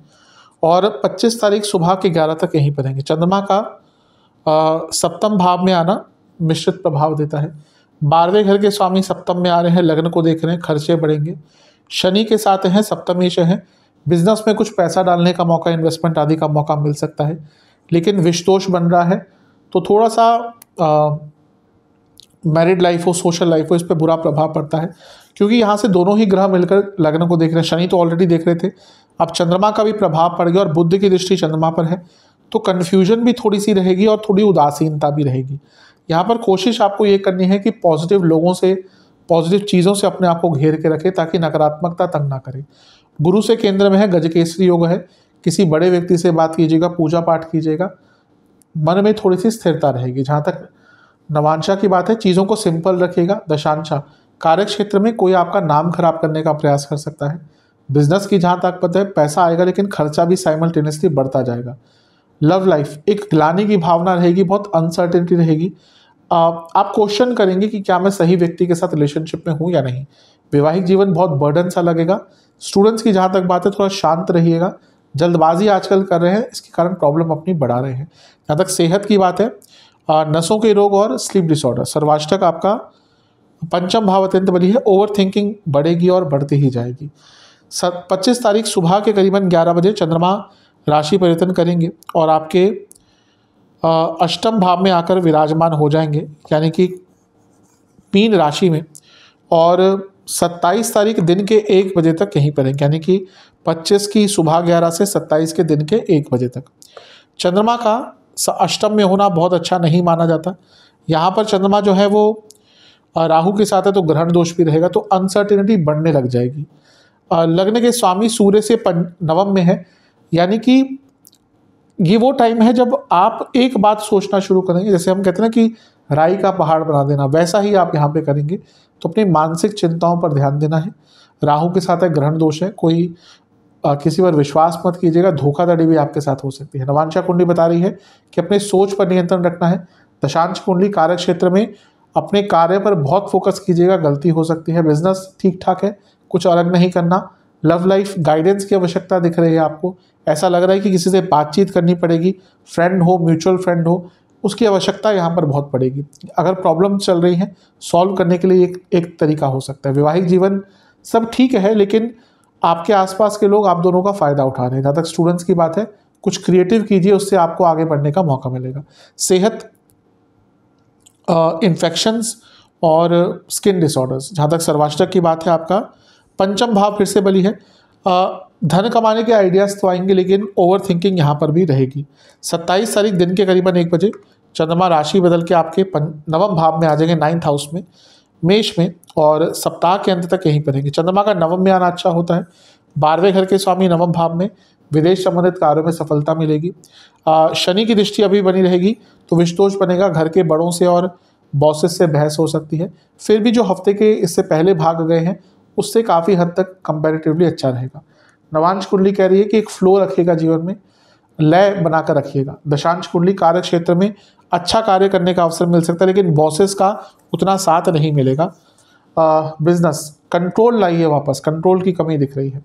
और 25 तारीख सुबह के 11 तक यहीं पर रहेंगे। चंद्रमा का सप्तम भाव में आना मिश्रित प्रभाव देता है। 12वें घर के स्वामी सप्तम में आ रहे हैं, लग्न को देख रहे हैं, खर्चे बढ़ेंगे। शनि के साथ हैं, सप्तमेश है, बिजनेस में कुछ पैसा डालने का मौका, इन्वेस्टमेंट आदि का मौका मिल सकता है, लेकिन विषदोष बन रहा है तो थोड़ा सा मैरिड लाइफ हो, सोशल लाइफ हो, इस पर बुरा प्रभाव पड़ता है, क्योंकि यहाँ से दोनों ही ग्रह मिलकर लग्न को देख रहे हैं। शनि तो ऑलरेडी देख रहे थे, अब चंद्रमा का भी प्रभाव पड़ गया और बुध की दृष्टि चंद्रमा पर है, तो कन्फ्यूजन भी थोड़ी सी रहेगी और थोड़ी उदासीनता भी रहेगी। यहाँ पर कोशिश आपको ये करनी है कि पॉजिटिव लोगों से, पॉजिटिव चीज़ों से अपने आप को घेर के रखें ताकि नकारात्मकता तंग ना करे। गुरु से केंद्र में है, गजकेसरी योग है, किसी बड़े व्यक्ति से बात कीजिएगा, पूजा पाठ कीजिएगा, मन में थोड़ी सी स्थिरता रहेगी। जहाँ तक नवांशा की बात है, चीज़ों को सिंपल रखिएगा। दशांशा, कार्य क्षेत्र में कोई आपका नाम खराब करने का प्रयास कर सकता है। बिजनेस की जहाँ तक पता है, पैसा आएगा लेकिन खर्चा भी साइमल्टेनियसली बढ़ता जाएगा। लव लाइफ, एक ग्लानि की भावना रहेगी, बहुत अनसर्टेनिटी रहेगी। आप क्वेश्चन करेंगे कि क्या मैं सही व्यक्ति के साथ रिलेशनशिप में हूँ या नहीं। वैवाहिक जीवन बहुत बर्डन सा लगेगा। स्टूडेंट्स की जहाँ तक बात है, थोड़ा शांत रहिएगा, जल्दबाजी आजकल कर रहे हैं, इसके कारण प्रॉब्लम अपनी बढ़ा रहे हैं। जहाँ तक सेहत की बात है, नसों के रोग और स्लीप डिसऑर्डर। सर्वाष्टक आपका पंचम भाव अत्यंत बली है, ओवर थिंकिंग बढ़ेगी और बढ़ती ही जाएगी। 25 तारीख सुबह के करीबन 11 बजे चंद्रमा राशि परिवर्तन करेंगे और आपके अष्टम भाव में आकर विराजमान हो जाएंगे यानी कि मीन राशि में, और 27 तारीख दिन के 1 बजे तक यहीं पर रहेंगे, यानी कि 25 की सुबह 11 से 27 के दिन के 1 बजे तक। चंद्रमा का अष्टम में होना बहुत अच्छा नहीं माना जाता। यहाँ पर चंद्रमा जो है वो राहु के साथ है तो ग्रहण दोष भी रहेगा, तो अनसर्टेनिटी बढ़ने लग जाएगी। लग्न के स्वामी सूर्य से नवम में है, यानी कि ये वो टाइम है जब आप एक बात सोचना शुरू करेंगे, जैसे हम कहते हैं ना कि राई का पहाड़ बना देना, वैसा ही आप यहाँ पे करेंगे। तो अपनी मानसिक चिंताओं पर ध्यान देना है। राहु के साथ है, ग्रहण दोष है, कोई किसी पर विश्वास मत कीजिएगा, धोखाधड़ी भी आपके साथ हो सकती है। नवांशा कुंडली बता रही है कि अपने सोच पर नियंत्रण रखना है। दशांश कुंडली कार्य क्षेत्र में अपने कार्य पर बहुत फोकस कीजिएगा, गलती हो सकती है। बिजनेस ठीक ठाक है, कुछ अलग नहीं करना। लव लाइफ, गाइडेंस की आवश्यकता दिख रही है आपको। ऐसा लग रहा है कि किसी से बातचीत करनी पड़ेगी, फ्रेंड हो, म्यूचुअल फ्रेंड हो, उसकी आवश्यकता यहाँ पर बहुत पड़ेगी। अगर प्रॉब्लम चल रही है सॉल्व करने के लिए एक तरीका हो सकता है। वैवाहिक जीवन सब ठीक है, लेकिन आपके आसपास के लोग आप दोनों का फ़ायदा उठा रहे हैं। जहाँ तक स्टूडेंट्स की बात है, कुछ क्रिएटिव कीजिए, उससे आपको आगे बढ़ने का मौका मिलेगा। सेहत, इन्फेक्शंस और स्किन डिसऑर्डर्स। जहाँ तक सर्वाष्टक की बात है, आपका पंचम भाव फिर से बली है। धन कमाने के आइडियाज़ तो आएंगे, लेकिन ओवर थिंकिंग यहाँ पर भी रहेगी। 27 तारीख दिन के करीबन 1 बजे चंद्रमा राशि बदल के आपके नवम भाव में आ जाएंगे, 9th हाउस में, मेष में, और सप्ताह के अंत तक यहीं पर रहेंगे। चंद्रमा का नवम में आना अच्छा होता है। 12वें घर के स्वामी नवम भाव में, विदेश संबंधित कार्यों में सफलता मिलेगी। शनि की दृष्टि अभी बनी रहेगी तो विषदोष बनेगा, घर के बड़ों से और बॉसेस से बहस हो सकती है। फिर भी जो हफ्ते के इससे पहले भाग गए हैं उससे काफ़ी हद तक कंपैरेटिवली अच्छा रहेगा। नवांश कुंडली कह रही है कि एक फ्लो रखिएगा, जीवन में लय बनाकर रखिएगा। दशांश कुंडली कार्य क्षेत्र में अच्छा कार्य करने का अवसर मिल सकता है, लेकिन बॉसेस का उतना साथ नहीं मिलेगा। बिजनेस कंट्रोल लाइए वापस, कंट्रोल की कमी दिख रही है।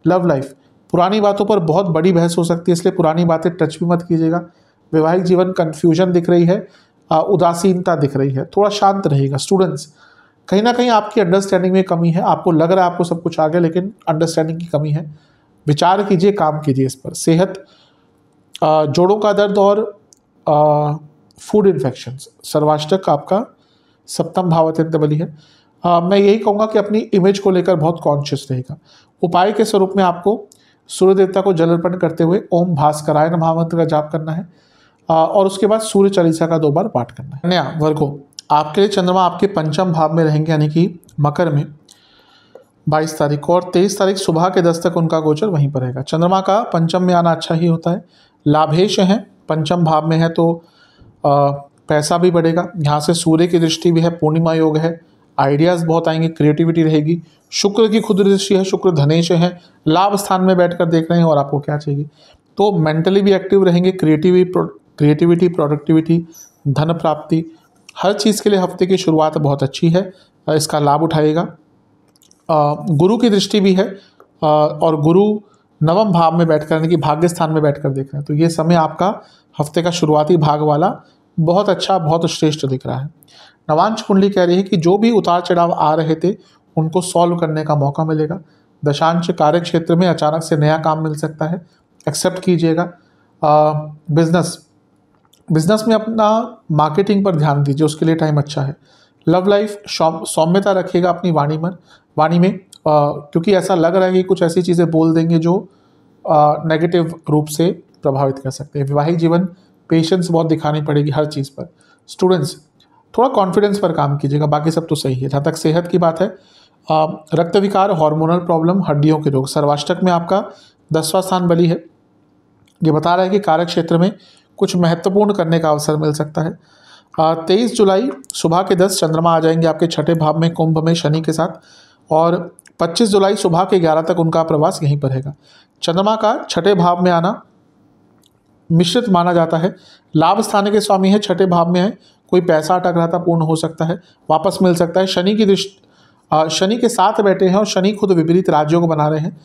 लव लाइफ, पुरानी बातों पर बहुत बड़ी बहस हो सकती है, इसलिए पुरानी बातें टच भी मत कीजिएगा। वैवाहिक जीवन कन्फ्यूजन दिख रही है, उदासीनता दिख रही है, थोड़ा शांत रहेगा। स्टूडेंट्स, कहीं ना कहीं आपकी अंडरस्टैंडिंग में कमी है, आपको लग रहा है आपको सब कुछ आ गया, लेकिन अंडरस्टैंडिंग की कमी है। विचार कीजिए, काम कीजिए इस पर। सेहत, जोड़ों का दर्द और फूड इन्फेक्शंस। सर्वाष्टक आपका सप्तम भाव अत्यंत बली है। मैं यही कहूँगा कि अपनी इमेज को लेकर बहुत कॉन्शियस रहेगा। उपाय के स्वरूप में आपको सूर्य देवता को जल अर्पण करते हुए ओम भास्कराय नमः मंत्र का जाप करना है, और उसके बाद सूर्य चालीसा का 2 बार पाठ करना है। कन्या वर्गो, आपके लिए चंद्रमा आपके पंचम भाव में रहेंगे, यानी कि मकर में 22 तारीख को, और 23 तारीख सुबह के 10 तक उनका गोचर वहीं पर रहेगा। चंद्रमा का पंचम में आना अच्छा ही होता है। लाभेश है, पंचम भाव में है तो पैसा भी बढ़ेगा। यहाँ से सूर्य की दृष्टि भी है, पूर्णिमा योग है, आइडियाज़ बहुत आएंगे, क्रिएटिविटी रहेगी। शुक्र की खुद दृष्टि है, शुक्र धनेश है, लाभ स्थान में बैठकर देख रहे हैं, और आपको क्या चाहिए। तो मेंटली भी एक्टिव रहेंगे। क्रिएटिविटी, प्रोडक्टिविटी, धन प्राप्ति, हर चीज़ के लिए हफ्ते की शुरुआत बहुत अच्छी है, इसका लाभ उठाइएगा। गुरु की दृष्टि भी है, और गुरु नवम भाव में बैठकर, यानी कि भाग्य स्थान में बैठकर देख रहे हैं, तो ये समय आपका हफ्ते का शुरुआती भाग वाला बहुत अच्छा, बहुत श्रेष्ठ दिख रहा है। नवांश कुंडली कह रही है कि जो भी उतार चढ़ाव आ रहे थे उनको सॉल्व करने का मौका मिलेगा। दशांश कार्य क्षेत्र में अचानक से नया काम मिल सकता है, एक्सेप्ट कीजिएगा। बिजनेस में अपना मार्केटिंग पर ध्यान दीजिए, उसके लिए टाइम अच्छा है। लव लाइफ, सौम्यता रखिएगा अपनी वाणी में, क्योंकि ऐसा लग रहा है कि कुछ ऐसी चीज़ें बोल देंगे जो नेगेटिव रूप से प्रभावित कर सकते हैं। वैवाहिक जीवन, पेशेंस बहुत दिखानी पड़ेगी हर चीज़ पर। स्टूडेंट्स, थोड़ा कॉन्फिडेंस पर काम कीजिएगा, बाकी सब तो सही है। जहाँ तक सेहत की बात है, रक्त विकार, हार्मोनल प्रॉब्लम, हड्डियों के रोग। सर्वाष्टक में आपका 10वां स्थान बली है, ये बता रहा है कि कार्य क्षेत्र में कुछ महत्वपूर्ण करने का अवसर मिल सकता है। 23 जुलाई सुबह के 10 चंद्रमा आ जाएंगे आपके छठे भाव में, कुंभ में शनि के साथ, और 25 जुलाई सुबह के 11 तक उनका प्रवास यहीं पर रहेगा। चंद्रमा का छठे भाव में आना मिश्रित माना जाता है। लाभ स्थान के स्वामी है, छठे भाव में है, कोई पैसा अटक रहा था पूर्ण हो सकता है, वापस मिल सकता है। शनि की दृष्टि, शनि के साथ बैठे हैं और शनि खुद विपरीत राज्यों को बना रहे हैं।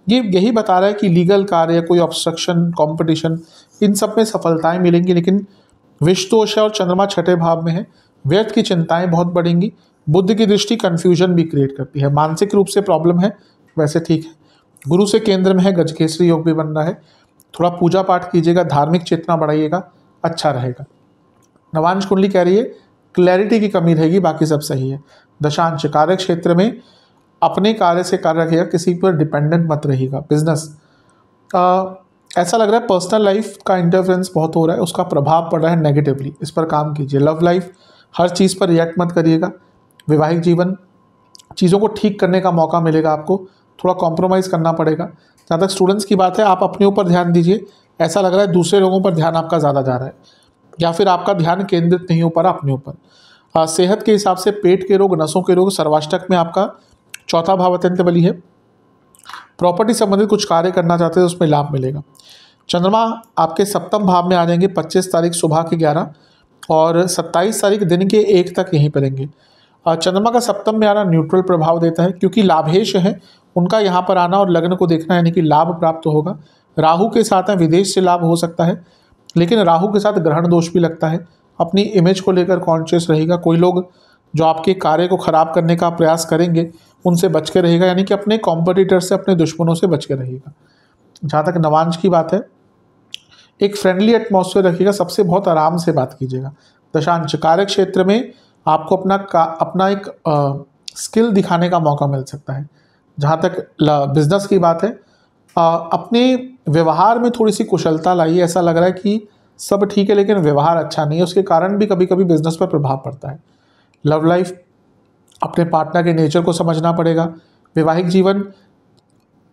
ये यही बता रहा है कि लीगल कार्य, कोई ऑब्स्ट्रक्शन, कंपटीशन, इन सब में सफलताएं मिलेंगी, लेकिन विषदोष है और चंद्रमा छठे भाव में है, व्यर्थ की चिंताएं बहुत बढ़ेंगी। बुद्ध की दृष्टि कन्फ्यूजन भी क्रिएट करती है। मानसिक रूप से प्रॉब्लम है, वैसे ठीक है। गुरु से केंद्र में है, गजकेसरी योग भी बन रहा है। थोड़ा पूजा पाठ कीजिएगा, धार्मिक चेतना बढ़ाइएगा, अच्छा रहेगा। नवांश कुंडली कह रही है क्लैरिटी की कमी रहेगी, बाकी सब सही है। दशांश कार्य क्षेत्र में अपने कार्य से कार्य रखिएगा, किसी पर डिपेंडेंट मत रहिएगा। बिजनेस, ऐसा लग रहा है पर्सनल लाइफ का इंटरफेरेंस बहुत हो रहा है, उसका प्रभाव पड़ रहा है नेगेटिवली, इस पर काम कीजिए। लव लाइफ, हर चीज़ पर रिएक्ट मत करिएगा। वैवाहिक जीवन, चीज़ों को ठीक करने का मौका मिलेगा आपको, थोड़ा कॉम्प्रोमाइज़ करना पड़ेगा। जहाँ तक स्टूडेंट्स की बात है, आप अपने ऊपर ध्यान दीजिए। ऐसा लग रहा है दूसरे लोगों पर ध्यान आपका ज़्यादा जा रहा है, या फिर आपका ध्यान केंद्रित नहीं हो पा रहा अपने ऊपर। सेहत के हिसाब से पेट के रोग, नसों के रोग, सर्वाष्टक में आपका चौथा भाव अत्यंत बली है। प्रॉपर्टी संबंधित कुछ कार्य करना चाहते हैं तो उसमें लाभ मिलेगा। चंद्रमा आपके सप्तम भाव में आ जाएंगे 25 तारीख सुबह के 11 और 27 तारीख दिन के 1 तक यहीं पर रहेंगे। चंद्रमा का सप्तम में आना न्यूट्रल प्रभाव देता है, क्योंकि लाभेश है, उनका यहाँ पर आना और लग्न को देखना यानी कि लाभ प्राप्त होगा। राहु के साथ है, विदेश से लाभ हो सकता है, लेकिन राहु के साथ ग्रहण दोष भी लगता है। अपनी इमेज को लेकर कॉन्शियस रहेगा। कोई लोग जो आपके कार्य को खराब करने का प्रयास करेंगे उनसे बच के रहेगा, यानी कि अपने कॉम्पिटिटर से, अपने दुश्मनों से बच के रहेगा। जहाँ तक नवांश की बात है, एक फ्रेंडली एटमॉस्फेयर रखिएगा, सबसे बहुत आराम से बात कीजिएगा। दशांश कार्य क्षेत्र में आपको अपना एक स्किल दिखाने का मौका मिल सकता है। जहाँ तक बिजनेस की बात है, अपने व्यवहार में थोड़ी सी कुशलता लाइए। ऐसा लग रहा है कि सब ठीक है लेकिन व्यवहार अच्छा नहीं है, उसके कारण भी कभी कभी बिजनेस पर प्रभाव पड़ता है। लव लाइफ, अपने पार्टनर के नेचर को समझना पड़ेगा। वैवाहिक जीवन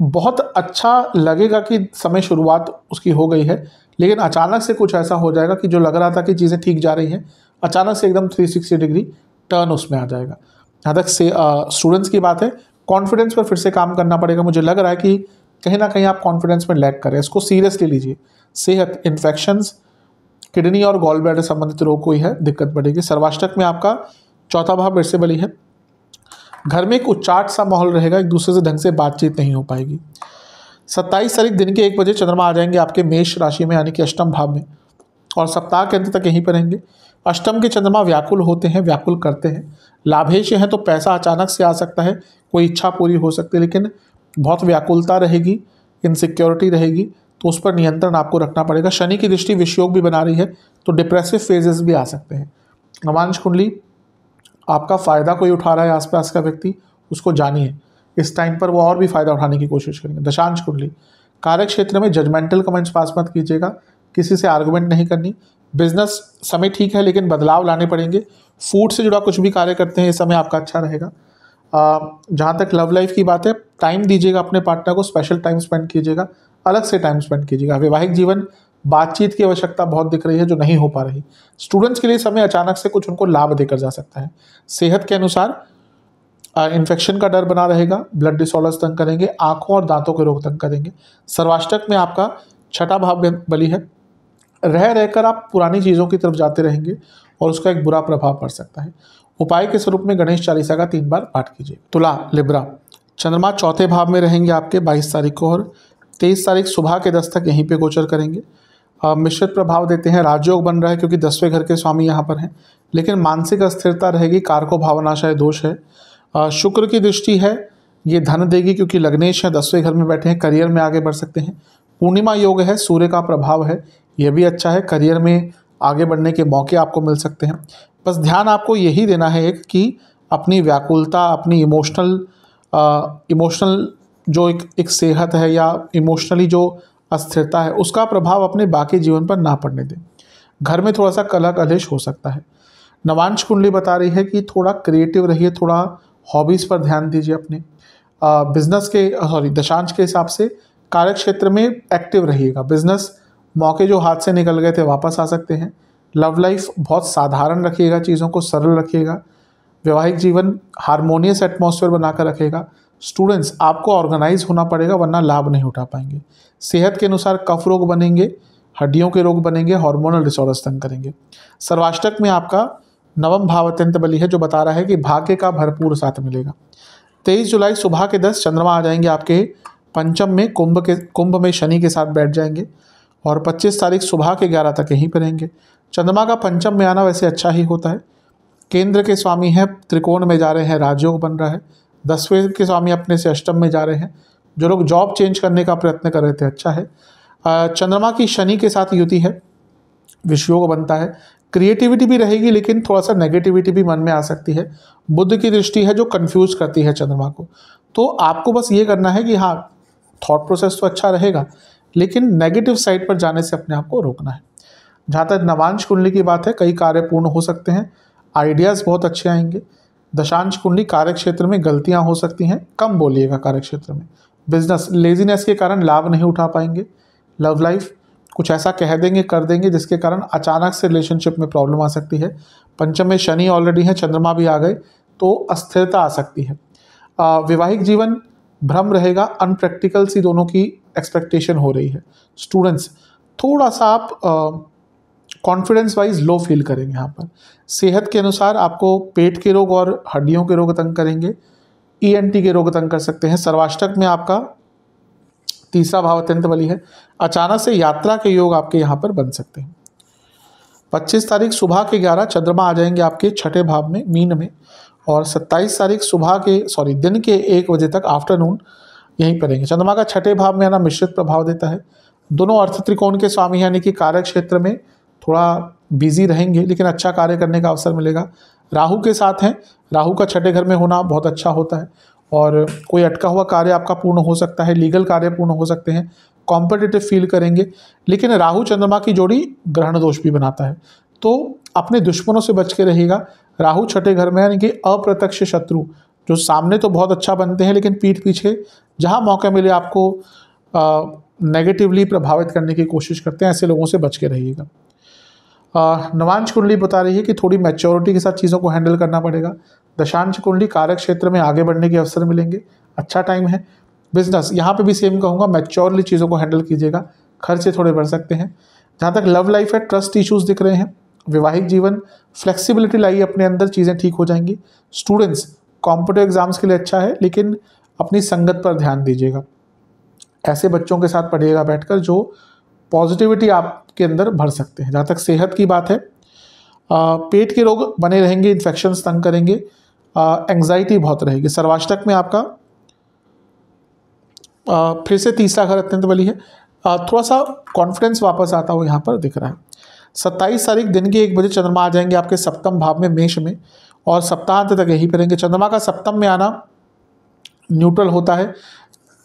बहुत अच्छा लगेगा कि समय शुरुआत उसकी हो गई है, लेकिन अचानक से कुछ ऐसा हो जाएगा कि जो लग रहा था कि चीज़ें ठीक जा रही हैं, अचानक से एकदम 360 डिग्री टर्न उसमें आ जाएगा। जहाँ तक से स्टूडेंट्स की बात है, कॉन्फिडेंस पर फिर से काम करना पड़ेगा। मुझे लग रहा है कि कहीं ना कहीं आप कॉन्फिडेंस में लैग करें, इसको सीरियसली लीजिए। सेहत, इन्फेक्शंस, किडनी और गॉल ब्लैडर संबंधित रोग कोई है, दिक्कत बढ़ेगी। सर्वाष्टक में आपका चौथा भाव वैसे बली है। घर में एक उच्चाट सा माहौल रहेगा, एक दूसरे से ढंग से बातचीत नहीं हो पाएगी। 27 तारीख दिन के 1 बजे चंद्रमा आ जाएंगे आपके मेष राशि में, यानी कि अष्टम भाव में, और सप्ताह के अंत तक यहीं पर रहेंगे। अष्टम के चंद्रमा व्याकुल होते हैं, व्याकुल करते हैं। लाभेश हैं तो पैसा अचानक से आ सकता है, कोई इच्छा पूरी हो सकती है, लेकिन बहुत व्याकुलता रहेगी, इनसिक्योरिटी रहेगी, तो उस पर नियंत्रण आपको रखना पड़ेगा। शनि की दृष्टि विषयोग भी बना रही है, तो डिप्रेसिव फेजेस भी आ सकते हैं। नवांश कुंडली, आपका फ़ायदा कोई उठा रहा है आसपास का व्यक्ति, उसको जानिए। इस टाइम पर वो और भी फ़ायदा उठाने की कोशिश करेंगे। दशांश कुंडली, कार्य क्षेत्र में जजमेंटल कमेंट्स पास मत कीजिएगा, किसी से आर्गुमेंट नहीं करनी। बिजनेस समय ठीक है लेकिन बदलाव लाने पड़ेंगे। फूड से जुड़ा कुछ भी कार्य करते हैं, इस समय आपका अच्छा रहेगा। जहाँ तक लव लाइफ की बात है, टाइम दीजिएगा अपने पार्टनर को, स्पेशल टाइम स्पेंड कीजिएगा, अलग से टाइम स्पेंड कीजिएगा। वैवाहिक जीवन, बातचीत की आवश्यकता बहुत दिख रही है जो नहीं हो पा रही। स्टूडेंट्स के लिए समय अचानक से कुछ उनको लाभ देकर जा सकता है। सेहत के अनुसार इन्फेक्शन का डर बना रहेगा, ब्लड डिसऑर्डर्स तंग करेंगे, आंखों और दांतों के रोग तंग करेंगे। सर्वाष्टक में आपका छठा भाव बली है। रह रहकर आप पुरानी चीज़ों की तरफ जाते रहेंगे और उसका एक बुरा प्रभाव पड़ सकता है। उपाय के स्वरूप में गणेश चालीसा का 3 बार पाठ कीजिए। तुला, लिब्रा, चंद्रमा चौथे भाव में रहेंगे आपके 22 तारीख को, और 23 तारीख सुबह के 10 तक यहीं पे गोचर करेंगे। मिश्रित प्रभाव देते हैं। राजयोग बन रहा है क्योंकि 10वें घर के स्वामी यहाँ पर हैं, लेकिन मानसिक अस्थिरता रहेगी, कारको भावनाशय दोष है। शुक्र की दृष्टि है, ये धन देगी क्योंकि लग्नेश है, 10वें घर में बैठे हैं, करियर में आगे बढ़ सकते हैं। पूर्णिमा योग है, सूर्य का प्रभाव है, यह भी अच्छा है, करियर में आगे बढ़ने के मौके आपको मिल सकते हैं। बस ध्यान आपको यही देना है एक कि अपनी व्याकुलता, अपनी इमोशनल जो एक सेहत है या इमोशनली जो अस्थिरता है, उसका प्रभाव अपने बाकी जीवन पर ना पड़ने दें। घर में थोड़ा सा कलह कलेश हो सकता है। नवांश कुंडली बता रही है कि थोड़ा क्रिएटिव रहिए, थोड़ा हॉबीज़ पर ध्यान दीजिए अपने। दशांश के हिसाब से कार्य क्षेत्र में एक्टिव रहिएगा। बिजनेस मौके जो हाथ से निकल गए थे वापस आ सकते हैं। लव लाइफ बहुत साधारण रखिएगा, चीज़ों को सरल रखिएगा। वैवाहिक जीवन हारमोनियस एटमॉस्फेयर बनाकर रखेगा। स्टूडेंट्स, आपको ऑर्गेनाइज होना पड़ेगा वरना लाभ नहीं उठा पाएंगे। सेहत के अनुसार कफ रोग बनेंगे, हड्डियों के रोग बनेंगे, हार्मोनल डिसऑर्डर्स तंग करेंगे। सर्वाष्टक में आपका नवम भाव अत्यंत बली है, जो बता रहा है कि भाग्य का भरपूर साथ मिलेगा। 23 जुलाई सुबह के 10 चंद्रमा आ जाएंगे आपके पंचम में, कुंभ में शनि के साथ बैठ जाएंगे, और 25 तारीख सुबह के 11 तक यहीं पर रहेंगे। चंद्रमा का पंचम में आना वैसे अच्छा ही होता है। केंद्र के स्वामी हैं, त्रिकोण में जा रहे हैं, राजयोग बन रहा है। 10वें के स्वामी अपने से अष्टम में जा रहे हैं। जो लोग जॉब चेंज करने का प्रयत्न कर रहे थे, अच्छा है। चंद्रमा की शनि के साथ युति है, विषयोग बनता है। क्रिएटिविटी भी रहेगी लेकिन थोड़ा सा नेगेटिविटी भी मन में आ सकती है। बुध की दृष्टि है जो कंफ्यूज करती है चंद्रमा को। तो आपको बस ये करना है कि हाँ, थॉट प्रोसेस तो अच्छा रहेगा लेकिन नेगेटिव साइड पर जाने से अपने आप को रोकना है। जहाँ तक नवांश कुंडली की बात है, कई कार्य पूर्ण हो सकते हैं, आइडियाज़ बहुत अच्छे आएंगे। दशांश कुंडली, कार्य क्षेत्र में गलतियाँ हो सकती हैं, कम बोलिएगा कार्य क्षेत्र में। बिजनेस, लेजीनेस के कारण लाभ नहीं उठा पाएंगे। लव लाइफ, कुछ ऐसा कह देंगे कर देंगे जिसके कारण अचानक से रिलेशनशिप में प्रॉब्लम आ सकती है। पंचम में शनि ऑलरेडी है, चंद्रमा भी आ गए तो अस्थिरता आ सकती है। वैवाहिक जीवन भ्रम रहेगा, अनप्रैक्टिकल सी दोनों की एक्सपेक्टेशन हो रही है। स्टूडेंट्स, थोड़ा सा आप कॉन्फिडेंस वाइज लो फील करेंगे यहाँ पर। सेहत के अनुसार आपको पेट के रोग और हड्डियों के रोग तंग करेंगे। ENT के रोग तंग कर सकते हैं। सर्वाष्टक में आपका तीसरा भाव अत्यंत बली है। अचानक से यात्रा के योग आपके यहाँ पर बन सकते हैं। 25 तारीख सुबह के 11 चंद्रमा आ जाएंगे आपके छठे भाव में मीन में, और 27 तारीख दिन के 1 बजे तक आफ्टरनून यहीं पर रहेंगे। चंद्रमा का छठे भाव में आना मिश्रित प्रभाव देता है। दोनों अर्थ त्रिकोण के स्वामी यानी कि कार्य क्षेत्र में थोड़ा बिजी रहेंगे, लेकिन अच्छा कार्य करने का अवसर मिलेगा। राहु के साथ हैं, राहु का छठे घर में होना बहुत अच्छा होता है, और कोई अटका हुआ कार्य आपका पूर्ण हो सकता है, लीगल कार्य पूर्ण हो सकते हैं, कॉम्पिटिटिव फील करेंगे। लेकिन राहु चंद्रमा की जोड़ी ग्रहण दोष भी बनाता है, तो अपने दुश्मनों से बच के रहेगा। राहु छठे घर में यानी कि अप्रत्यक्ष शत्रु जो सामने तो बहुत अच्छा बनते हैं, लेकिन पीठ पीछे जहाँ मौका मिले आपको नेगेटिवली प्रभावित करने की कोशिश करते हैं, ऐसे लोगों से बच के रहिएगा। नवांश कुंडली बता रही है कि थोड़ी मैच्योरिटी के साथ चीज़ों को हैंडल करना पड़ेगा। दशांश कुंडली कार्य क्षेत्र में आगे बढ़ने के अवसर मिलेंगे, अच्छा टाइम है। बिजनेस यहाँ पे भी सेम कहूँगा, मैच्योरली चीज़ों को हैंडल कीजिएगा, खर्चे थोड़े बढ़ सकते हैं। जहाँ तक लव लाइफ है, ट्रस्ट इश्यूज दिख रहे हैं। वैवाहिक जीवन, फ्लेक्सिबिलिटी लाइए अपने अंदर, चीज़ें ठीक हो जाएंगी। स्टूडेंट्स कॉम्पिटिटिव एग्जाम्स के लिए अच्छा है, लेकिन अपनी संगत पर ध्यान दीजिएगा। ऐसे बच्चों के साथ पढ़िएगा बैठकर जो पॉजिटिविटी आपके अंदर भर सकते हैं। जहाँ तक सेहत की बात है, पेट के रोग बने रहेंगे, इन्फेक्शंस तंग करेंगे, एंग्जाइटी बहुत रहेगी। सर्वाष्टक में आपका फिर से तीसरा घर अत्यंत बली है, थोड़ा सा कॉन्फिडेंस वापस आता हुआ यहाँ पर दिख रहा है। 27 तारीख दिन के 1 बजे चंद्रमा आ जाएंगे आपके सप्तम भाव में मेष में, और सप्ताहांत तक यहीं पर रहेंगे। चंद्रमा का सप्तम में आना न्यूट्रल होता है,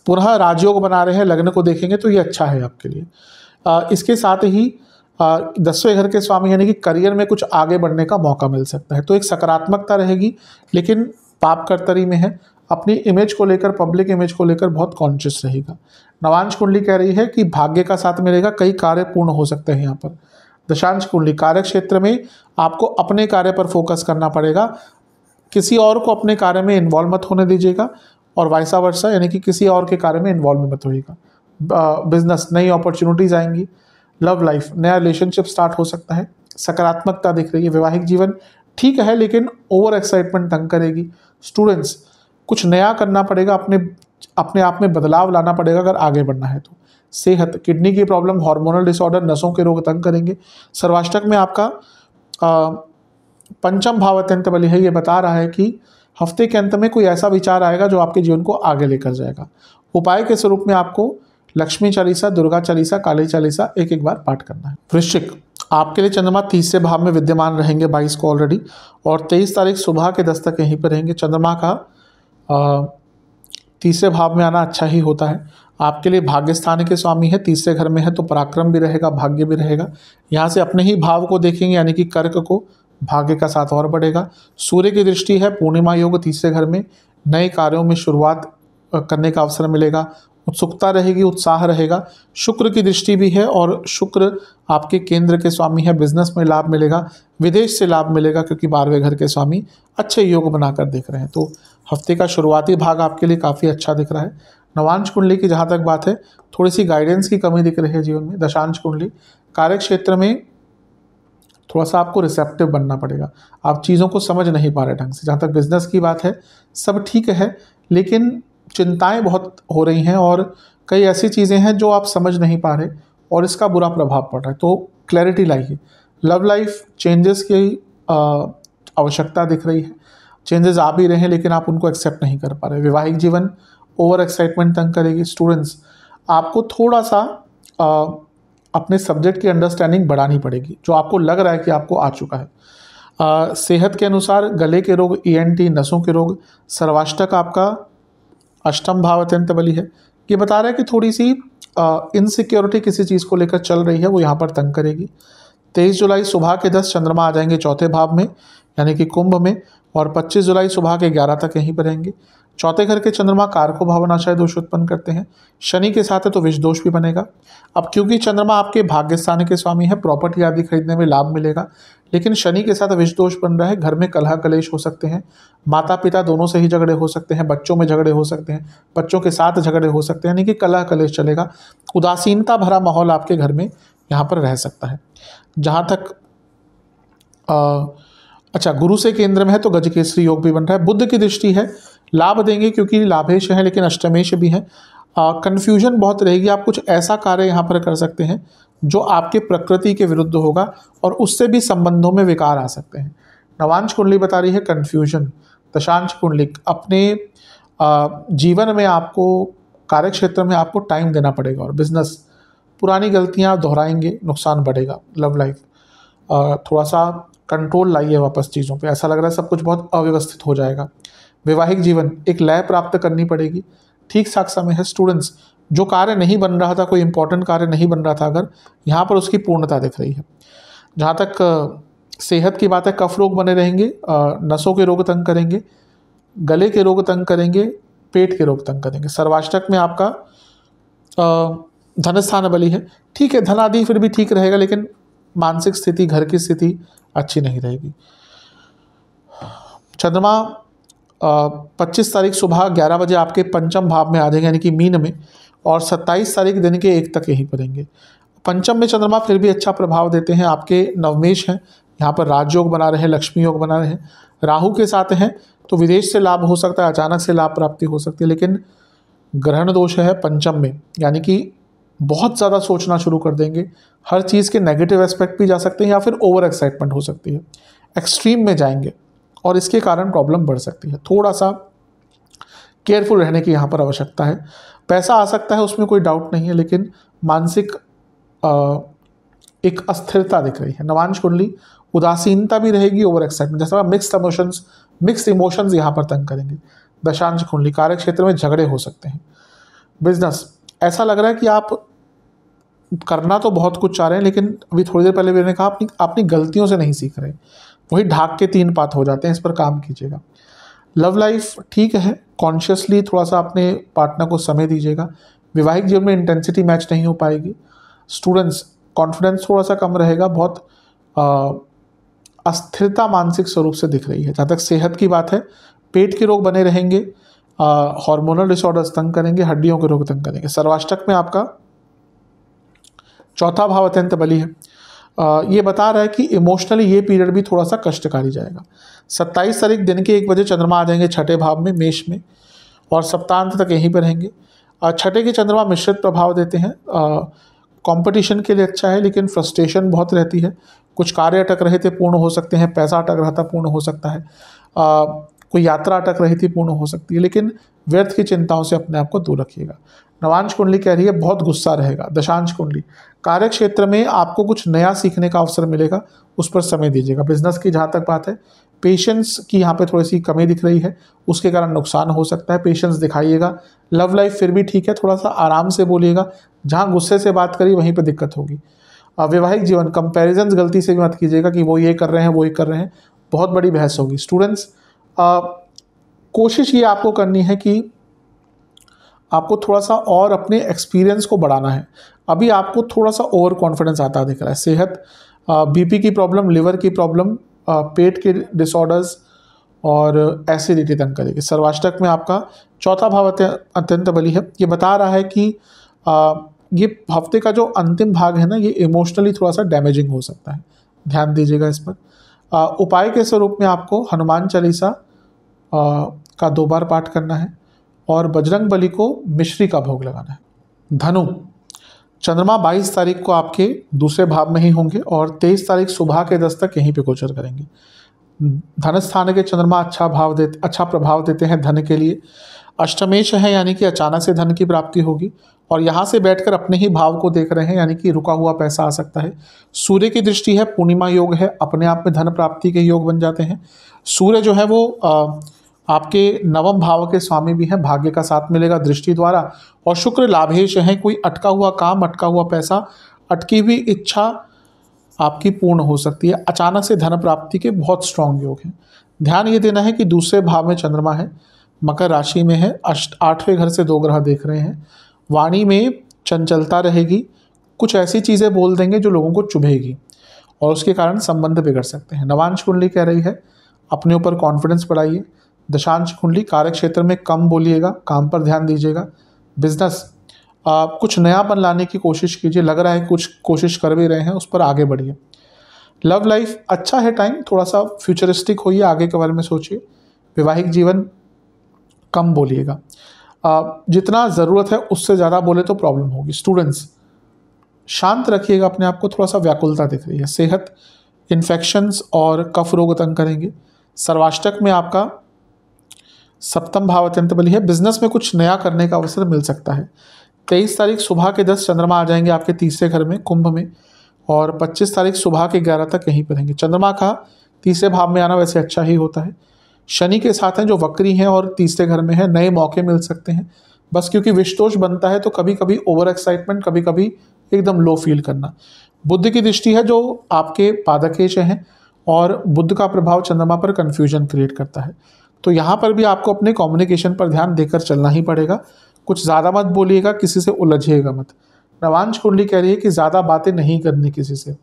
पुनः राजयोग बना रहे हैं, लग्न को देखेंगे तो ये अच्छा है आपके लिए। इसके साथ ही 10वें घर के स्वामी यानी कि करियर में कुछ आगे बढ़ने का मौका मिल सकता है, तो एक सकारात्मकता रहेगी, लेकिन पाप कर्तरी में है। अपनी इमेज को लेकर, पब्लिक इमेज को लेकर बहुत कॉन्शियस रहेगा। नवांश कुंडली कह रही है कि भाग्य का साथ मिलेगा, कई कार्य पूर्ण हो सकते हैं यहाँ पर। दशांश कुंडली कार्य क्षेत्र में आपको अपने कार्य पर फोकस करना पड़ेगा, किसी और को अपने कार्य में इन्वॉल्व मत होने दीजिएगा, और वाइसा वर्सा यानी कि किसी और के कार्य में इन्वॉल्व मत होइएगा। बिजनेस, नई अपॉर्चुनिटीज आएंगी। लव लाइफ, नया रिलेशनशिप स्टार्ट हो सकता है, सकारात्मकता दिख रही है। वैवाहिक जीवन ठीक है, लेकिन ओवर एक्साइटमेंट तंग करेगी। स्टूडेंट्स कुछ नया करना पड़ेगा, अपने आप में बदलाव लाना पड़ेगा अगर आगे बढ़ना है तो। सेहत, किडनी की प्रॉब्लम, हार्मोनल डिसऑर्डर, नसों के रोग तंग करेंगे। सर्वाष्टक में आपका पंचम भाव अत्यंत बली है, ये बता रहा है कि हफ्ते के अंत में कोई ऐसा विचार आएगा जो आपके जीवन को आगे लेकर जाएगा। उपाय के स्वरूप में आपको लक्ष्मी चालीसा, दुर्गा चालीसा, काली चालीसा एक बार पाठ करना है। वृश्चिक, आपके लिए चंद्रमा तीसरे भाव में विद्यमान रहेंगे 22 को ऑलरेडी, और 23 तारीख सुबह के 10 तक यहीं पर रहेंगे। चंद्रमा का तीसरे भाव में आना अच्छा ही होता है। आपके लिए भाग्य स्थान के स्वामी है, तीसरे घर में है, तो पराक्रम भी रहेगा, भाग्य भी रहेगा। यहाँ से अपने ही भाव को देखेंगे यानी कि कर्क को, भाग्य का साथ और बढ़ेगा। सूर्य की दृष्टि है, पूर्णिमा योग तीसरे घर में, नए कार्यों में शुरुआत करने का अवसर मिलेगा, उत्सुकता रहेगी, उत्साह रहेगा। शुक्र की दृष्टि भी है, और शुक्र आपके केंद्र के स्वामी है, बिजनेस में लाभ मिलेगा, विदेश से लाभ मिलेगा, क्योंकि 12वें घर के स्वामी अच्छे योग बनाकर दिख रहे हैं। तो हफ्ते का शुरुआती भाग आपके लिए काफ़ी अच्छा दिख रहा है। नवांश कुंडली की जहाँ तक बात है, थोड़ी सी गाइडेंस की कमी दिख रही है जीवन में। दशांश कुंडली, कार्य क्षेत्र में थोड़ा सा आपको रिसेप्टिव बनना पड़ेगा, आप चीज़ों को समझ नहीं पा रहे ढंग से। जहाँ तक बिजनेस की बात है, सब ठीक है, लेकिन चिंताएं बहुत हो रही हैं, और कई ऐसी चीज़ें हैं जो आप समझ नहीं पा रहे, और इसका बुरा प्रभाव पड़ रहा है, तो क्लैरिटी लाइए। लव लाइफ, चेंजेस की आवश्यकता दिख रही है, चेंजेस आ भी रहे हैं, लेकिन आप उनको एक्सेप्ट नहीं कर पा रहे। वैवाहिक जीवन, ओवर एक्साइटमेंट तंग करेगी। स्टूडेंट्स, आपको थोड़ा सा अपने सब्जेक्ट की अंडरस्टैंडिंग बढ़ानी पड़ेगी, जो आपको लग रहा है कि आपको आ चुका है। सेहत के अनुसार गले के रोग, ENT, नसों के रोग। सर्वाष्टक आपका अष्टम भाव अत्यंत बली है, ये बता रहा है कि थोड़ी सी इनसिक्योरिटी किसी चीज़ को लेकर चल रही है, वो यहाँ पर तंग करेगी। 23 जुलाई सुबह के 10 चंद्रमा आ जाएंगे चौथे भाव में यानी कि कुंभ में, और 25 जुलाई सुबह के 11 तक यहीं पर रहेंगे। चौथे घर के चंद्रमा कारको भावनाशय दोष उत्पन्न करते हैं, शनि के साथ है तो विष दोष भी बनेगा। अब क्योंकि चंद्रमा आपके भाग्य स्थान के स्वामी है, प्रॉपर्टी आदि खरीदने में लाभ मिलेगा, लेकिन शनि के साथ विष दोष बन रहा है, घर में कलह कलेश हो सकते हैं, माता पिता दोनों से ही झगड़े हो सकते हैं, बच्चों में झगड़े हो सकते हैं, बच्चों के साथ झगड़े हो सकते हैं, यानी कि कलह कलेश चलेगा। उदासीनता भरा माहौल आपके घर में यहाँ पर रह सकता है। जहाँ तक अच्छा, गुरु से केंद्र में है तो गजकेसरी योग भी बन रहा है। बुध की दृष्टि है, लाभ देंगे क्योंकि लाभेश हैं लेकिन अष्टमेश भी हैं। कन्फ्यूजन बहुत रहेगी, आप कुछ ऐसा कार्य यहाँ पर कर सकते हैं जो आपके प्रकृति के विरुद्ध होगा और उससे भी संबंधों में विकार आ सकते हैं। नवांश कुंडली बता रही है कन्फ्यूजन। दशांश कुंडली अपने जीवन में आपको, कार्य क्षेत्र में आपको टाइम देना पड़ेगा और बिजनेस, पुरानी गलतियां आप दोहराएंगे, नुकसान बढ़ेगा। लव लाइफ थोड़ा सा कंट्रोल लाइए वापस चीज़ों पे, ऐसा लग रहा है सब कुछ बहुत अव्यवस्थित हो जाएगा। वैवाहिक जीवन, एक लय प्राप्त करनी पड़ेगी, ठीक ठाक समय है। स्टूडेंट्स, जो कार्य नहीं बन रहा था, कोई इंपॉर्टेंट कार्य नहीं बन रहा था, अगर यहाँ पर उसकी पूर्णता दिख रही है। जहाँ तक सेहत की बात है, कफ रोग बने रहेंगे, नसों के रोग तंग करेंगे, गले के रोग तंग करेंगे, पेट के रोग तंग करेंगे। सर्वाष्टक में आपका धन स्थान बली है, ठीक है, धन आदि फिर भी ठीक रहेगा, लेकिन मानसिक स्थिति, घर की स्थिति अच्छी नहीं रहेगी। चंद्रमा 25 तारीख सुबह 11 बजे आपके पंचम भाव में आ जाएंगे, यानी कि मीन में, और 27 तारीख दिन के 1 तक यहीं पड़ेंगे। पंचम में चंद्रमा फिर भी अच्छा प्रभाव देते हैं, आपके नवमेश हैं, यहाँ पर राजयोग बना रहे हैं, लक्ष्मी योग बना रहे हैं, राहु के साथ हैं, तो विदेश से लाभ हो सकता है, अचानक से लाभ प्राप्ति हो सकती है। लेकिन ग्रहण दोष है पंचम में, यानी कि बहुत ज़्यादा सोचना शुरू कर देंगे, हर चीज़ के नेगेटिव एस्पेक्ट भी जा सकते हैं या फिर ओवर एक्साइटमेंट हो सकती है, एक्सट्रीम में जाएंगे और इसके कारण प्रॉब्लम बढ़ सकती है। थोड़ा सा केयरफुल रहने की यहाँ पर आवश्यकता है। पैसा आ सकता है, उसमें कोई डाउट नहीं है, लेकिन मानसिक एक अस्थिरता दिख रही है। नवांश कुंडली उदासीनता भी रहेगी, ओवर एक्साइटमेंट, जैसा मिक्स्ड इमोशंस यहाँ पर तंग करेंगे। दशांश कुंडली कार्य क्षेत्र में झगड़े हो सकते हैं। बिजनेस, ऐसा लग रहा है कि आप करना तो बहुत कुछ चाह रहे हैं, लेकिन अभी थोड़ी देर पहले मैंने कहा अपनी गलतियों से नहीं सीख रहे, वही ढाक के 3 पात हो जाते हैं, इस पर काम कीजिएगा। लव लाइफ ठीक है, कॉन्शियसली थोड़ा सा अपने पार्टनर को समय दीजिएगा। वैवाहिक जीवन में इंटेंसिटी मैच नहीं हो पाएगी। स्टूडेंट्स, कॉन्फिडेंस थोड़ा सा कम रहेगा, बहुत अस्थिरता मानसिक स्वरूप से दिख रही है। जहाँ तक सेहत की बात है, पेट के रोग बने रहेंगे, हार्मोनल डिसऑर्डर्स तंग करेंगे, हड्डियों के रोग तंग करेंगे। सर्वाष्टक में आपका चौथा भाव अत्यंत बली है, ये बता रहा है कि इमोशनली ये पीरियड भी थोड़ा सा कष्टकारी जाएगा। 27 तारीख दिन के 1 बजे चंद्रमा आ जाएंगे छठे भाव में, मेष में, और सप्तांत तक यहीं पर रहेंगे। छठे के चंद्रमा मिश्रित प्रभाव देते हैं, कंपटीशन के लिए अच्छा है, लेकिन फ्रस्ट्रेशन बहुत रहती है। कुछ कार्य अटक रहे थे, पूर्ण हो सकते हैं, पैसा अटक रहा था, पूर्ण हो सकता है, कोई यात्रा अटक रही थी, पूर्ण हो सकती है, लेकिन व्यर्थ की चिंताओं से अपने आप को दूर रखिएगा। नवांश कुंडली कह रही है बहुत गुस्सा रहेगा। दशांश कुंडली, कार्य क्षेत्र में आपको कुछ नया सीखने का अवसर मिलेगा, उस पर समय दीजिएगा। बिजनेस की जहाँ तक बात है, पेशेंस की यहाँ पे थोड़ी सी कमी दिख रही है, उसके कारण नुकसान हो सकता है, पेशेंस दिखाइएगा। लव लाइफ फिर भी ठीक है, थोड़ा सा आराम से बोलिएगा, जहाँ गुस्से से बात करी वहीं पर दिक्कत होगी। वैवाहिक जीवन, कंपैरिजंस गलती से भी मत कीजिएगा कि वो ये कर रहे हैं, वो ये कर रहे हैं, बहुत बड़ी बहस होगी। स्टूडेंट्स, कोशिश ये आपको करनी है कि आपको थोड़ा सा और अपने एक्सपीरियंस को बढ़ाना है। अभी आपको थोड़ा सा ओवर कॉन्फिडेंस आता दिख रहा है। सेहत, बीपी की प्रॉब्लम, लिवर की प्रॉब्लम, पेट के डिसऑर्डर्स और एसिडिटी तंग करेगी। सर्वाष्टक में आपका चौथा भाव अत्यंत बली है, ये बता रहा है कि ये हफ्ते का जो अंतिम भाग है ना, ये इमोशनली थोड़ा सा डैमेजिंग हो सकता है, ध्यान दीजिएगा इस पर। उपाय के स्वरूप में आपको हनुमान चालीसा का 2 बार पाठ करना है और बजरंग बली को मिश्री का भोग लगाना है। धनु, चंद्रमा 22 तारीख को आपके दूसरे भाव में ही होंगे और 23 तारीख सुबह के 10 तक यहीं पे गोचर करेंगे। धन स्थान के चंद्रमा अच्छा प्रभाव देते हैं धन के लिए। अष्टमेश है, यानी कि अचानक से धन की प्राप्ति होगी, और यहाँ से बैठकर अपने ही भाव को देख रहे हैं, यानी कि रुका हुआ पैसा आ सकता है। सूर्य की दृष्टि है, पूर्णिमा योग है, अपने आप में धन प्राप्ति के योग बन जाते हैं। सूर्य जो है वो आपके नवम भाव के स्वामी भी हैं, भाग्य का साथ मिलेगा दृष्टि द्वारा, और शुक्र लाभेश है, कोई अटका हुआ काम, अटका हुआ पैसा, अटकी हुई इच्छा आपकी पूर्ण हो सकती है। अचानक से धन प्राप्ति के बहुत स्ट्रांग योग हैं। ध्यान ये देना है कि दूसरे भाव में चंद्रमा है, मकर राशि में है, 8वें घर से 2 ग्रह देख रहे हैं। वाणी में चंचलता रहेगी, कुछ ऐसी चीज़ें बोल देंगे जो लोगों को चुभेगी और उसके कारण संबंध बिगड़ सकते हैं। नवांश कुंडली कह रही है अपने ऊपर कॉन्फिडेंस बढ़ाइए। दशांश कुंडली, कार्य क्षेत्र में कम बोलिएगा, काम पर ध्यान दीजिएगा। बिजनेस, कुछ नयापन लाने की कोशिश कीजिए, लग रहा है कुछ कोशिश कर भी रहे हैं, उस पर आगे बढ़िए। लव लाइफ अच्छा है, टाइम थोड़ा सा फ्यूचरिस्टिक होइए, आगे के बारे में सोचिए। वैवाहिक जीवन कम बोलिएगा। जितना ज़रूरत है उससे ज़्यादा बोले तो प्रॉब्लम होगी। स्टूडेंट्स, शांत रखिएगा अपने आप को, थोड़ा सा व्याकुलता दिख रही है। सेहत, इन्फेक्शंस और कफ रोग तंग करेंगे। सर्वाष्टक में आपका सप्तम भाव अत्यंत बली है। बिजनेस में कुछ नया करने का अवसर मिल सकता है। 23 तारीख सुबह के 10 चंद्रमा आ जाएंगे आपके तीसरे घर में कुंभ में, और 25 तारीख सुबह के 11 तक यहीं पर रहेंगे। चंद्रमा का तीसरे भाव में आना वैसे अच्छा ही होता है। शनि के साथ हैं जो वक्री हैं और तीसरे घर में है, नए मौके मिल सकते हैं। बस क्योंकि विषदोष बनता है तो कभी कभी ओवर एक्साइटमेंट, कभी कभी एकदम लो फील करना। बुद्ध की दृष्टि है जो आपके पादकेश हैं, और बुद्ध का प्रभाव चंद्रमा पर कन्फ्यूजन क्रिएट करता है। तो यहाँ पर भी आपको अपने कम्युनिकेशन पर ध्यान देकर चलना ही पड़ेगा। कुछ ज़्यादा मत बोलिएगा, किसी से उलझिएगा मत। नवांश कुंडली कह रही है कि ज़्यादा बातें नहीं करनी किसी से,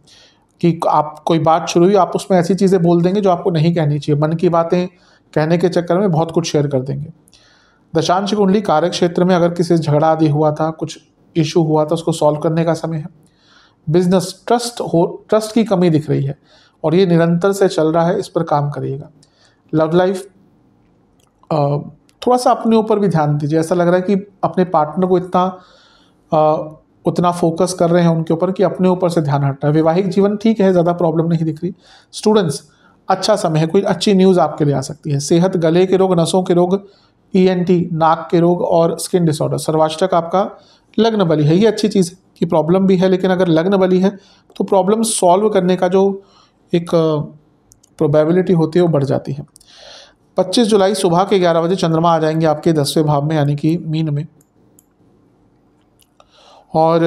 कि आप कोई बात शुरू हुई आप उसमें ऐसी चीज़ें बोल देंगे जो आपको नहीं कहनी चाहिए। मन की बातें कहने के चक्कर में बहुत कुछ शेयर कर देंगे। दशांश कुंडली कार्य क्षेत्र में अगर किसी से झगड़ा आदि हुआ था, कुछ इशू हुआ था, उसको सॉल्व करने का समय है। बिजनेस, ट्रस्ट की कमी दिख रही है और ये निरंतर से चल रहा है, इस पर काम करिएगा। लव लाइफ, थोड़ा सा अपने ऊपर भी ध्यान दीजिए। ऐसा लग रहा है कि अपने पार्टनर को उतना फोकस कर रहे हैं उनके ऊपर कि अपने ऊपर से ध्यान हट रहा है। वैवाहिक जीवन ठीक है, ज़्यादा प्रॉब्लम नहीं दिख रही। स्टूडेंट्स, अच्छा समय है, कोई अच्छी न्यूज़ आपके लिए आ सकती है। सेहत, गले के रोग, नसों के रोग, ENT, नाक के रोग और स्किन डिसऑर्डर। सर्वाष्टक आपका लग्न बली है, ये अच्छी चीज़ है कि प्रॉब्लम भी है, लेकिन अगर लग्न बली है तो प्रॉब्लम सॉल्व करने का जो एक प्रोबेबिलिटी होती है वो बढ़ जाती है। 25 जुलाई सुबह के 11 बजे चंद्रमा आ जाएंगे आपके 10वें भाव में, यानी कि मीन में, और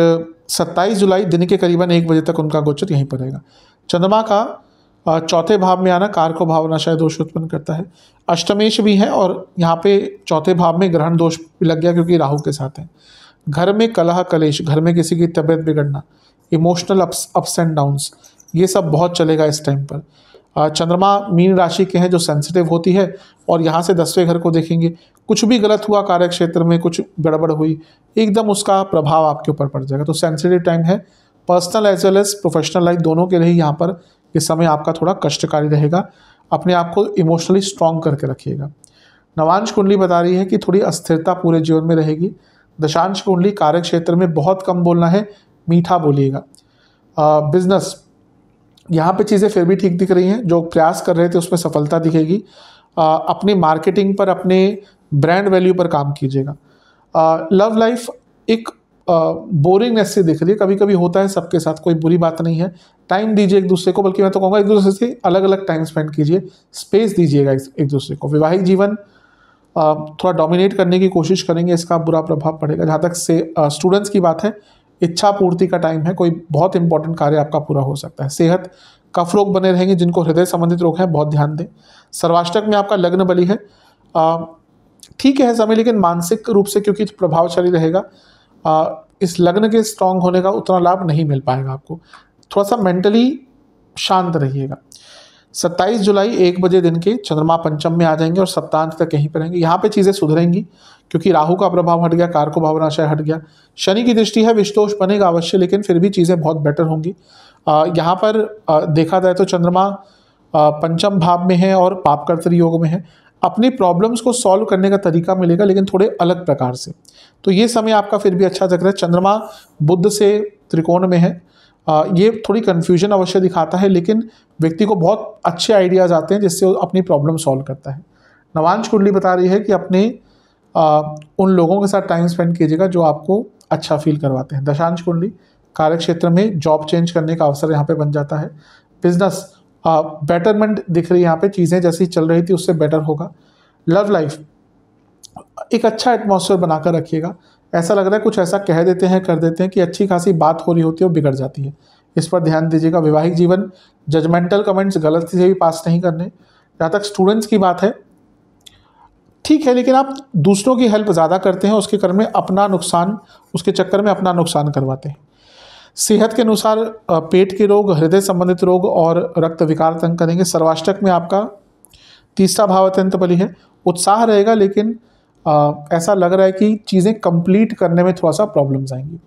27 जुलाई दिन के करीबन 1 बजे तक उनका गोचर यहीं पर रहेगा। चंद्रमा का चौथे भाव में आना कार को भावनाशय दोष उत्पन्न करता है। अष्टमेश भी है और यहाँ पे चौथे भाव में ग्रहण दोष भी लग गया क्योंकि राहु के साथ है। घर में कलह कलेश, घर में किसी की तबीयत बिगड़ना, इमोशनल अप्स एंड डाउन्स, ये सब बहुत चलेगा इस टाइम पर। चंद्रमा मीन राशि के हैं जो सेंसिटिव होती है, और यहाँ से 10वें घर को देखेंगे। कुछ भी गलत हुआ कार्य क्षेत्र में, कुछ गड़बड़ हुई, एकदम उसका प्रभाव आपके ऊपर पड़ जाएगा। तो सेंसिटिव टाइम है। Personal as well as professional life दोनों के लिए यहाँ पर इस समय आपका थोड़ा कष्टकारी रहेगा। अपने आप को इमोशनली स्ट्रॉन्ग करके रखिएगा। नवांश कुंडली बता रही है कि थोड़ी अस्थिरता पूरे जीवन में रहेगी। दशांश कुंडली कार्य क्षेत्र में बहुत कम बोलना है, मीठा बोलिएगा। बिजनेस, यहाँ पे चीज़ें फिर भी ठीक दिख रही हैं। जो प्रयास कर रहे थे उसमें सफलता दिखेगी। अपनी मार्केटिंग पर, अपने ब्रांड वैल्यू पर काम कीजिएगा। लव लाइफ एक बोरिंगनेस से दिख रही है, कभी कभी होता है सबके साथ, कोई बुरी बात नहीं है। टाइम दीजिए एक दूसरे को, बल्कि मैं तो कहूँगा एक दूसरे से अलग अलग टाइम स्पेंड कीजिए, स्पेस दीजिएगा एक दूसरे को। वैवाहिक जीवन थोड़ा डोमिनेट करने की कोशिश करेंगे, इसका बुरा प्रभाव पड़ेगा। जहाँ तक से स्टूडेंट्स की बात है, इच्छा पूर्ति का टाइम है, कोई बहुत इंपॉर्टेंट कार्य आपका पूरा हो सकता है। सेहत, कफ रोग बने रहेंगे, जिनको हृदय संबंधित रोग हैं बहुत ध्यान दें। सर्वाष्टक में आपका लग्न बली है, ठीक है समय, लेकिन मानसिक रूप से क्योंकि प्रभावशाली रहेगा, इस लग्न के स्ट्रांग होने का उतना लाभ नहीं मिल पाएगा आपको। थोड़ा सा मेंटली शांत रहिएगा। 27 जुलाई 1 बजे दिन के चंद्रमा पंचम में आ जाएंगे और सप्तांत तक यहीं पर रहेंगे। यहाँ पे चीज़ें सुधरेंगी क्योंकि राहु का प्रभाव हट गया, कारको भावनाशय हट गया। शनि की दृष्टि है, विषदोष बनेगा अवश्य, लेकिन फिर भी चीज़ें बहुत बेटर होंगी। यहाँ पर देखा जाए तो चंद्रमा पंचम भाव में है और पापकर्तरी योग में है। अपनी प्रॉब्लम्स को सॉल्व करने का तरीका मिलेगा, लेकिन थोड़े अलग प्रकार से। तो ये समय आपका फिर भी अच्छा लग रहा है। चंद्रमा बुध से त्रिकोण में है, ये थोड़ी कन्फ्यूजन अवश्य दिखाता है, लेकिन व्यक्ति को बहुत अच्छे आइडियाज़ आते हैं जिससे वो अपनी प्रॉब्लम सॉल्व करता है। नवांश कुंडली बता रही है कि अपने उन लोगों के साथ टाइम स्पेंड कीजिएगा जो आपको अच्छा फील करवाते हैं। दशांश कुंडली कार्य क्षेत्र में जॉब चेंज करने का अवसर यहाँ पे बन जाता है। बिजनेस बेटरमेंट दिख रही है, यहाँ पे चीज़ें जैसी चल रही थी उससे बेटर होगा। लव लाइफ एक अच्छा एटमॉस्फेयर बनाकर रखिएगा। ऐसा लग रहा है कुछ ऐसा कह देते हैं, कर देते हैं कि अच्छी खासी बात हो रही होती है वो बिगड़ जाती है, इस पर ध्यान दीजिएगा। वैवाहिक जीवन, जजमेंटल कमेंट्स गलती से भी पास नहीं करने। जहाँ तक स्टूडेंट्स की बात है, ठीक है, लेकिन आप दूसरों की हेल्प ज़्यादा करते हैं, उसके कर में अपना नुकसान, उसके चक्कर में अपना नुकसान करवाते हैं। सेहत के अनुसार पेट के रोग, हृदय संबंधित रोग और रक्त विकार तंग करेंगे। सर्वाष्टक में आपका तीसरा भाव अत्यंत बली है। उत्साह रहेगा, लेकिन ऐसा लग रहा है कि चीज़ें कंप्लीट करने में थोड़ा सा प्रॉब्लम्स आएंगी।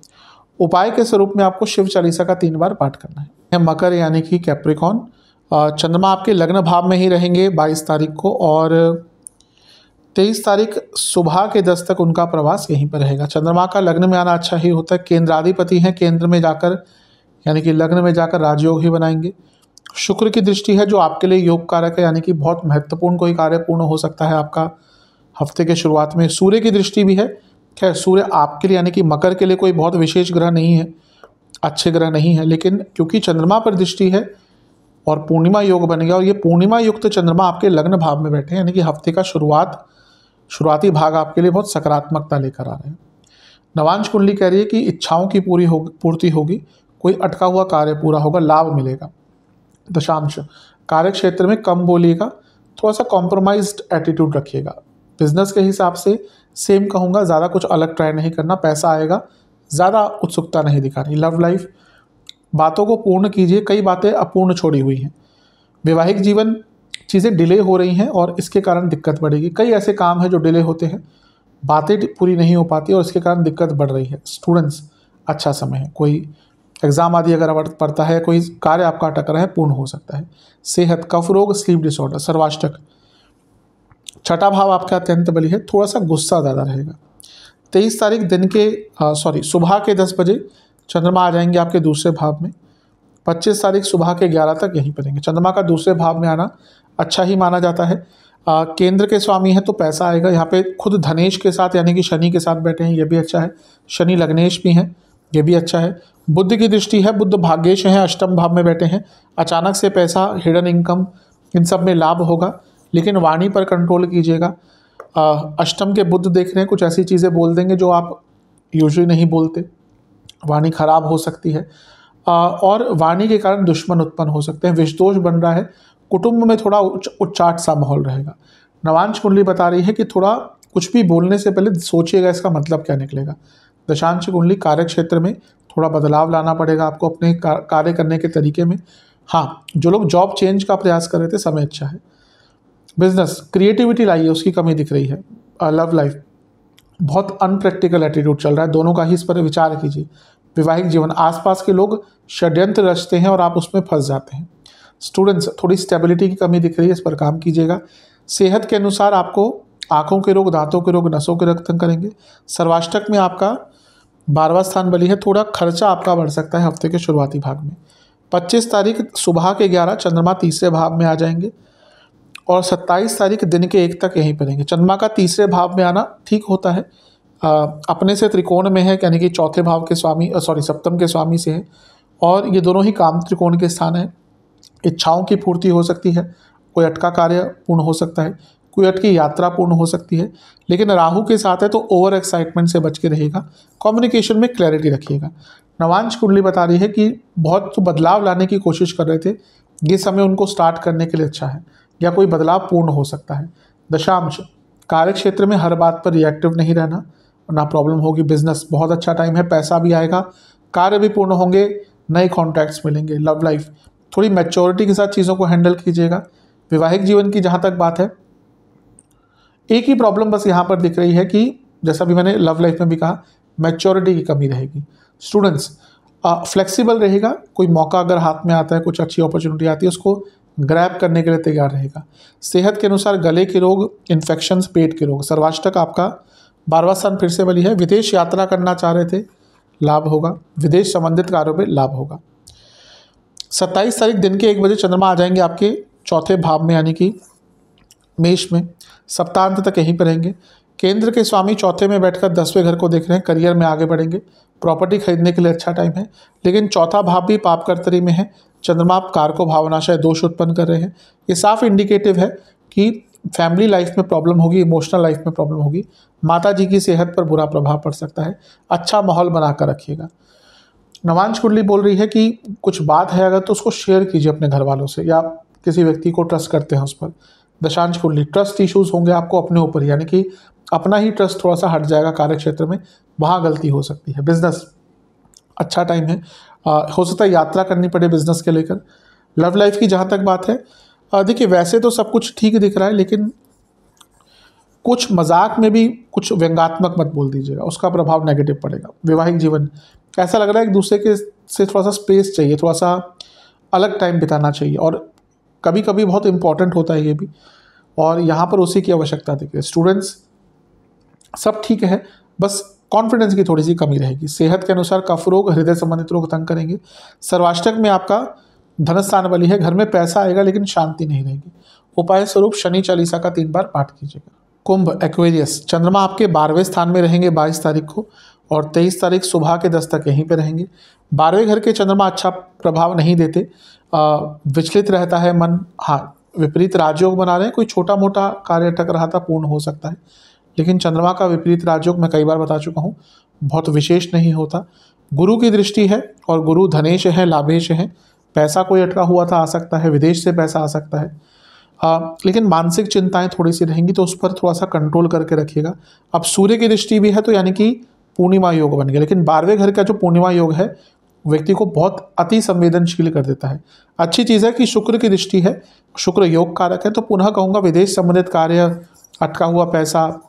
उपाय के स्वरूप में आपको शिव चालीसा का 3 बार पाठ करना है। मकर यानी कि कैप्रिकॉन, चंद्रमा आपके लग्न भाव में ही रहेंगे 22 तारीख को, और 23 तारीख सुबह के 10 तक उनका प्रवास यहीं पर रहेगा। चंद्रमा का लग्न में आना अच्छा ही होता है। केंद्राधिपति हैं, केंद्र में जाकर यानी कि लग्न में जाकर राजयोग ही बनाएंगे। शुक्र की दृष्टि है जो आपके लिए योग कारक है, यानी कि बहुत महत्वपूर्ण कोई कार्य पूर्ण हो सकता है आपका हफ्ते के शुरुआत में। सूर्य की दृष्टि भी है। खैर सूर्य आपके लिए यानी कि मकर के लिए कोई बहुत विशेष ग्रह नहीं है, अच्छे ग्रह नहीं है, लेकिन क्योंकि चंद्रमा पर दृष्टि है और पूर्णिमा योग बन गया और ये पूर्णिमा युक्त चंद्रमा आपके लग्न भाव में बैठे हैं, यानी कि हफ्ते का शुरुआती भाग आपके लिए बहुत सकारात्मकता लेकर आ रहे हैं। नवांश कुंडली कह रही है कि इच्छाओं की पूर्ति होगी, कोई अटका हुआ कार्य पूरा होगा, लाभ मिलेगा। दशांश कार्य क्षेत्र में कम बोलिएगा, थोड़ा सा कॉम्प्रोमाइज्ड एटीट्यूड रखिएगा। बिजनेस के हिसाब से सेम कहूँगा, ज़्यादा कुछ अलग ट्राई नहीं करना, पैसा आएगा, ज़्यादा उत्सुकता नहीं दिखानी। लव लाइफ बातों को पूर्ण कीजिए, कई बातें अपूर्ण छोड़ी हुई हैं। वैवाहिक जीवन चीज़ें डिले हो रही हैं और इसके कारण दिक्कत बढ़ेगी। कई ऐसे काम हैं जो डिले होते हैं, बातें पूरी नहीं हो पाती और इसके कारण दिक्कत बढ़ रही है। स्टूडेंट्स अच्छा समय है, कोई एग्जाम आदि अगर पढ़ता है, कोई कार्य आपका अटक रहा है, पूर्ण हो सकता है। सेहत कफ रोग, स्लीप डिसऑर्डर, सर्वाष्टक छठा भाव आपका अत्यंत बली है, थोड़ा सा गुस्सा ज़्यादा रहेगा। 23 तारीख सुबह के 10 बजे चंद्रमा आ जाएंगे आपके दूसरे भाव में। 25 तारीख सुबह के 11 तक यहीं पर रहेंगे। चंद्रमा का दूसरे भाव में आना अच्छा ही माना जाता है। केंद्र के स्वामी हैं तो पैसा आएगा। यहाँ पे खुद धनेश के साथ यानी कि शनि के साथ बैठे हैं, ये भी अच्छा है। शनि लग्नेश भी हैं, ये भी अच्छा है। बुद्ध की दृष्टि है, बुद्ध भाग्येश हैं, अष्टम भाव में बैठे हैं। अचानक से पैसा, हिडन इनकम, इन सब में लाभ होगा, लेकिन वाणी पर कंट्रोल कीजिएगा। अष्टम के बुद्ध देख रहे हैं, कुछ ऐसी चीज़ें बोल देंगे जो आप यूजुअली नहीं बोलते, वाणी खराब हो सकती है और वाणी के कारण दुश्मन उत्पन्न हो सकते हैं। विषदोष बन रहा है, कुटुंब में थोड़ा उच्चाट सा माहौल रहेगा। नवांश कुंडली बता रही है कि थोड़ा कुछ भी बोलने से पहले सोचिएगा इसका मतलब क्या निकलेगा। दशांश कुंडली कार्य क्षेत्र में थोड़ा बदलाव लाना पड़ेगा आपको अपने कार्य करने के तरीके में। हाँ, जो लोग जॉब चेंज का प्रयास कर रहे थे, समय अच्छा है। बिजनेस क्रिएटिविटी लाइए, उसकी कमी दिख रही है। लव लाइफ बहुत अनप्रैक्टिकल एटीट्यूड चल रहा है, दोनों का ही इस पर विचार कीजिए। वैवाहिक जीवन आसपास के लोग षड्यंत्र रचते हैं और आप उसमें फंस जाते हैं। स्टूडेंट्स थोड़ी स्टेबिलिटी की कमी दिख रही है, इस पर काम कीजिएगा। सेहत के अनुसार आपको आंखों के रोग, दांतों के रोग, नसों के रोग तंग करेंगे। सर्वाष्टक में आपका 12वां स्थान बली है, थोड़ा खर्चा आपका बढ़ सकता है हफ्ते के शुरुआती भाग में। 25 तारीख सुबह के 11 चंद्रमा तीसरे भाव में आ जाएंगे और 27 तारीख दिन के 1 तक यहीं पर रहेंगे। चंद्रमा का तीसरे भाव में आना ठीक होता है, अपने से त्रिकोण में है, यानी कि चौथे भाव के स्वामी सप्तम के स्वामी से है और ये दोनों ही काम त्रिकोण के स्थान हैं। इच्छाओं की पूर्ति हो सकती है, कोई अटका कार्य पूर्ण हो सकता है, कोई अटकी यात्रा पूर्ण हो सकती है, लेकिन राहु के साथ है तो ओवर एक्साइटमेंट से बच के रहेगा। कम्युनिकेशन में क्लैरिटी रखिएगा। नवांश कुंडली बता रही है कि बहुत बदलाव लाने की कोशिश कर रहे थे, ये समय उनको स्टार्ट करने के लिए अच्छा है या कोई बदलाव पूर्ण हो सकता है। दशांश कार्य क्षेत्र में हर बात पर रिएक्टिव नहीं रहना, ना प्रॉब्लम होगी। बिजनेस बहुत अच्छा टाइम है, पैसा भी आएगा, कार्य भी पूर्ण होंगे, नए कॉन्टैक्ट्स मिलेंगे। लव लाइफ थोड़ी मैच्योरिटी के साथ चीज़ों को हैंडल कीजिएगा। वैवाहिक जीवन की जहाँ तक बात है, एक ही प्रॉब्लम बस यहाँ पर दिख रही है कि जैसा भी मैंने लव लाइफ में भी कहा, मैच्योरिटी की कमी रहेगी। स्टूडेंट्स फ्लेक्सिबल रहेगा, कोई मौका अगर हाथ में आता है, कुछ अच्छी अपॉर्चुनिटी आती है, उसको ग्रैब करने के लिए तैयार रहेगा। सेहत के अनुसार गले के रोग, इन्फेक्शंस, पेट के रोग। सर्वाष्टक आपका 12वां स्थान फिर से बली है। विदेश यात्रा करना चाह रहे थे, लाभ होगा। विदेश संबंधित कार्यों में लाभ होगा। 27 तारीख दिन के 1 बजे चंद्रमा आ जाएंगे आपके चौथे भाव में, यानी कि मेष में। सप्ताहांत तक यहीं पर रहेंगे। केंद्र के स्वामी चौथे में बैठकर 10वें घर को देख रहे हैं, करियर में आगे बढ़ेंगे। प्रॉपर्टी खरीदने के लिए अच्छा टाइम है, लेकिन चौथा भाव भी पाप कर्तरी में है। चंद्रमा आप कारको भावनाशय दोष उत्पन्न कर रहे हैं। ये साफ इंडिकेटिव है कि फैमिली लाइफ में प्रॉब्लम होगी, इमोशनल लाइफ में प्रॉब्लम होगी। माता जी की सेहत पर बुरा प्रभाव पड़ सकता है, अच्छा माहौल बनाकर रखिएगा। नवांश कुंडली बोल रही है कि कुछ बात है अगर तो उसको शेयर कीजिए अपने घर वालों से या किसी व्यक्ति को ट्रस्ट करते हैं उस पर। दशांश कुंडली ट्रस्ट इश्यूज होंगे आपको अपने ऊपर, यानी कि अपना ही ट्रस्ट थोड़ा सा हट जाएगा कार्य क्षेत्र में, वहाँ गलती हो सकती है। बिजनेस अच्छा टाइम है, हो सकता है यात्रा करनी पड़े बिजनेस के लेकर। लव लाइफ की जहाँ तक बात है, देखिए वैसे तो सब कुछ ठीक दिख रहा है, लेकिन कुछ मजाक में भी कुछ व्यंग्यात्मक मत बोल दीजिएगा, उसका प्रभाव नेगेटिव पड़ेगा। वैवाहिक जीवन ऐसा लग रहा है एक दूसरे के से थोड़ा सा स्पेस चाहिए, थोड़ा सा अलग टाइम बिताना चाहिए और कभी कभी बहुत इंपॉर्टेंट होता है ये भी। और यहाँ पर उसी की आवश्यकता दिख रही है। स्टूडेंट्स सब ठीक है, बस कॉन्फिडेंस की थोड़ी सी कमी रहेगी। सेहत के अनुसार कफ रोग, हृदय संबंधित रोग तंग करेंगे। सर्वाष्टक में आपका धन स्थान वाली है, घर में पैसा आएगा लेकिन शांति नहीं रहेगी। उपाय स्वरूप शनि चालीसा का 3 बार पाठ कीजिएगा। कुंभ एक्वेरियस, चंद्रमा आपके 12वें स्थान में रहेंगे 22 तारीख को, और 23 तारीख सुबह के 10 तक यहीं पे रहेंगे। 12वें घर के चंद्रमा अच्छा प्रभाव नहीं देते, विचलित रहता है मन। हाँ, विपरीत राजयोग बना रहे हैं, कोई छोटा मोटा कार्य अटक रहा था, पूर्ण हो सकता है, लेकिन चंद्रमा का विपरीत राजयोग मैं कई बार बता चुका हूँ, बहुत विशेष नहीं होता। गुरु की दृष्टि है और गुरु धनेश है, लाभेश है, पैसा कोई अटका हुआ था आ सकता है, विदेश से पैसा आ सकता है। लेकिन मानसिक चिंताएं थोड़ी सी रहेंगी, तो उस पर थोड़ा सा कंट्रोल करके रखिएगा। अब सूर्य की दृष्टि भी है, तो यानी कि पूर्णिमा योग बन गया, लेकिन 12वें घर का जो पूर्णिमा योग है व्यक्ति को बहुत अति संवेदनशील कर देता है। अच्छी चीज़ है कि शुक्र की दृष्टि है, शुक्र योग कारक है, तो पुनः कहूँगा विदेश संबंधित कार्य, अटका हुआ पैसा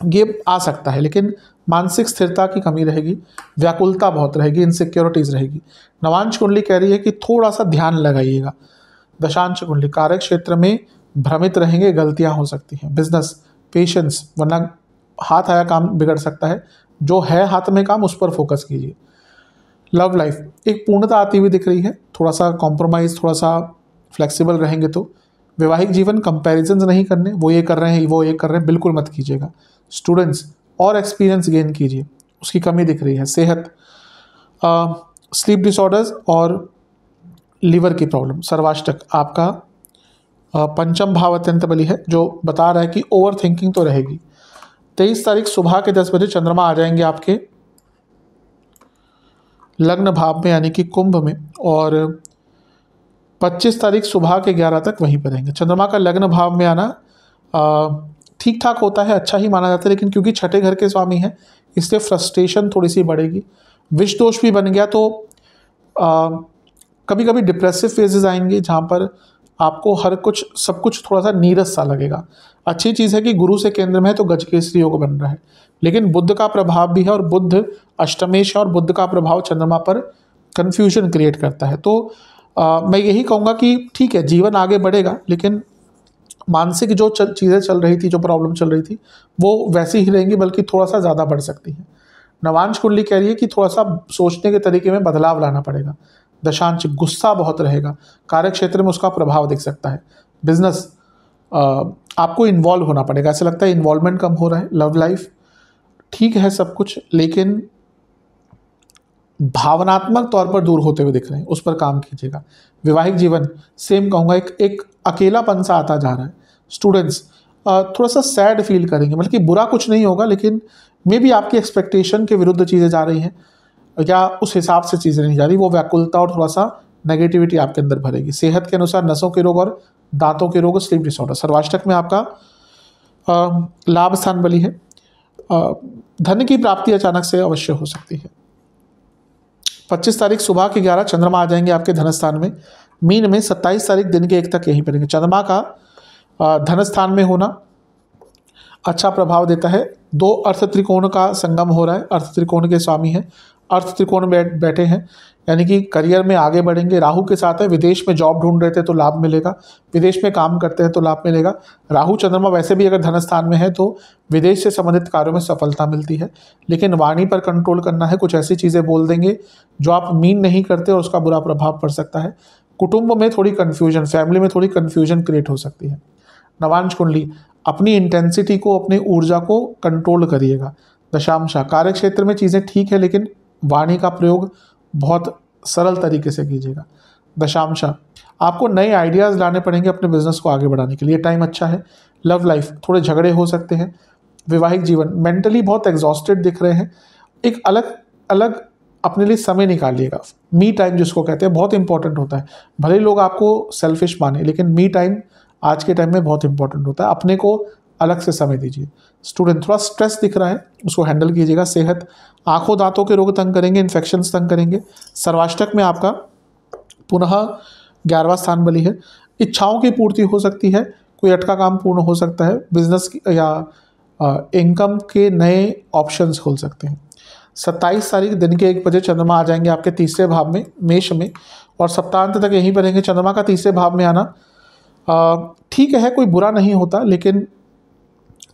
ये आ सकता है, लेकिन मानसिक स्थिरता की कमी रहेगी, व्याकुलता बहुत रहेगी, इनसिक्योरिटीज़ रहेगी। नवांश कुंडली कह रही है कि थोड़ा सा ध्यान लगाइएगा। दशांश कुंडली कार्य क्षेत्र में भ्रमित रहेंगे, गलतियां हो सकती हैं। बिजनेस पेशेंस, वरना हाथ आया काम बिगड़ सकता है, जो है हाथ में काम उस पर फोकस कीजिए। लव लाइफ एक पूर्णता आती हुई दिख रही है, थोड़ा सा कॉम्प्रोमाइज़, थोड़ा सा फ्लेक्सिबल रहेंगे तो। वैवाहिक जीवन कंपैरिजन्स नहीं करने, वो ये कर रहे हैं वो ये कर रहे हैं, बिल्कुल मत कीजिएगा। स्टूडेंट्स और एक्सपीरियंस गेन कीजिए, उसकी कमी दिख रही है। सेहत स्लीप डिसऑर्डर्स और लीवर की प्रॉब्लम। सर्वाष्टक आपका पंचम भाव अत्यंत बली है, जो बता रहा है कि ओवर थिंकिंग तो रहेगी। 23 तारीख सुबह के 10 बजे चंद्रमा आ जाएंगे आपके लग्न भाव में यानी कि कुंभ में, और 25 तारीख सुबह के 11 तक वहीं पर रहेंगे। चंद्रमा का लग्न भाव में आना ठीक ठाक होता है, अच्छा ही माना जाता है, लेकिन क्योंकि छठे घर के स्वामी हैं इसलिए फ्रस्ट्रेशन थोड़ी सी बढ़ेगी। विष दोष भी बन गया तो कभी कभी डिप्रेसिव फेजेस आएंगे, जहाँ पर आपको हर कुछ सब कुछ थोड़ा सा नीरस सा लगेगा। अच्छी चीज़ है कि गुरु से केंद्र में है तो गजकेसरी योग बन रहा है, लेकिन बुध का प्रभाव भी है और बुध अष्टमेश है और बुध का प्रभाव चंद्रमा पर कन्फ्यूजन क्रिएट करता है। तो मैं यही कहूँगा कि ठीक है, जीवन आगे बढ़ेगा, लेकिन मानसिक जो चीज़ें चल रही थी, जो प्रॉब्लम चल रही थी, वो वैसी ही रहेंगी, बल्कि थोड़ा सा ज़्यादा बढ़ सकती है। नवांश कुंडली कह रही है कि थोड़ा सा सोचने के तरीके में बदलाव लाना पड़ेगा। दशांश गुस्सा बहुत रहेगा, कार्य क्षेत्र में उसका प्रभाव दिख सकता है। बिजनेस आपको इन्वॉल्व होना पड़ेगा, ऐसा लगता है इन्वॉल्वमेंट कम हो रहा है। लव लाइफ ठीक है सब कुछ, लेकिन भावनात्मक तौर पर दूर होते हुए दिख रहे हैं, उस पर काम कीजिएगा। वैवाहिक जीवन सेम कहूँगा, एक अकेलापन सा आता जा रहा है। स्टूडेंट्स थोड़ा सा सैड फील करेंगे, मतलब कि बुरा कुछ नहीं होगा, लेकिन मे बी आपकी एक्सपेक्टेशन के विरुद्ध चीज़ें जा रही हैं या उस हिसाब से चीज़ें नहीं जा रही, वो व्याकुलता और थोड़ा सा नेगेटिविटी आपके अंदर भरेगी। सेहत के अनुसार नसों के रोग और दांतों के रोग, स्लीप डिसऑर्डर। सर्वाष्टक में आपका लाभ स्थान बली है, धन की प्राप्ति अचानक से अवश्य हो सकती है। 25 तारीख सुबह के 11 चंद्रमा आ जाएंगे आपके धन स्थान में मीन में। 27 तारीख दिन के 1 तक यहीं पर रहेंगे। चंद्रमा का धन स्थान में होना अच्छा प्रभाव देता है। 2 अर्थ त्रिकोण का संगम हो रहा है, अर्थ त्रिकोण के स्वामी हैं, अर्थ त्रिकोण में बैठे हैं, यानी कि करियर में आगे बढ़ेंगे। राहु के साथ है, विदेश में जॉब ढूंढ रहे थे तो लाभ मिलेगा, विदेश में काम करते हैं तो लाभ मिलेगा। राहु चंद्रमा वैसे भी अगर धन स्थान में है तो विदेश से संबंधित कार्यों में सफलता मिलती है, लेकिन वाणी पर कंट्रोल करना है। कुछ ऐसी चीज़ें बोल देंगे जो आप मीन नहीं करते और उसका बुरा प्रभाव पड़ सकता है। कुटुंब में थोड़ी कन्फ्यूजन, फैमिली में थोड़ी कन्फ्यूजन क्रिएट हो सकती है। नवांश कुंडली अपनी इंटेंसिटी को, अपनी ऊर्जा को कंट्रोल करिएगा। दशांशा कार्य क्षेत्र में चीज़ें ठीक है, लेकिन वाणी का प्रयोग बहुत सरल तरीके से कीजिएगा। दशांशा आपको नए आइडियाज़ लाने पड़ेंगे अपने बिजनेस को आगे बढ़ाने के लिए, टाइम अच्छा है। लव लाइफ थोड़े झगड़े हो सकते हैं। वैवाहिक जीवन मेंटली बहुत एग्जॉस्टेड दिख रहे हैं, एक अलग अलग अपने लिए समय निकालिएगा। मी टाइम जिसको कहते हैं बहुत इंपॉर्टेंट होता है, भले ही लोग आपको सेल्फिश माने, लेकिन मी टाइम आज के टाइम में बहुत इंपॉर्टेंट होता है, अपने को अलग से समय दीजिए। स्टूडेंट थोड़ा स्ट्रेस दिख रहा है, उसको हैंडल कीजिएगा। सेहत आंखों दांतों के रोग तंग करेंगे, इन्फेक्शंस तंग करेंगे। सर्वाष्टक में आपका पुनः 11वां स्थान बली है, इच्छाओं की पूर्ति हो सकती है, कोई अटका काम पूर्ण हो सकता है, बिजनेस या इनकम के नए ऑप्शंस खोल सकते हैं। 27 तारीख दिन के 1 बजे चंद्रमा आ जाएंगे आपके तीसरे भाव में मेष में, और सप्ताहांत तक यहीं पर रहेंगे। चंद्रमा का तीसरे भाव में आना ठीक है, कोई बुरा नहीं होता, लेकिन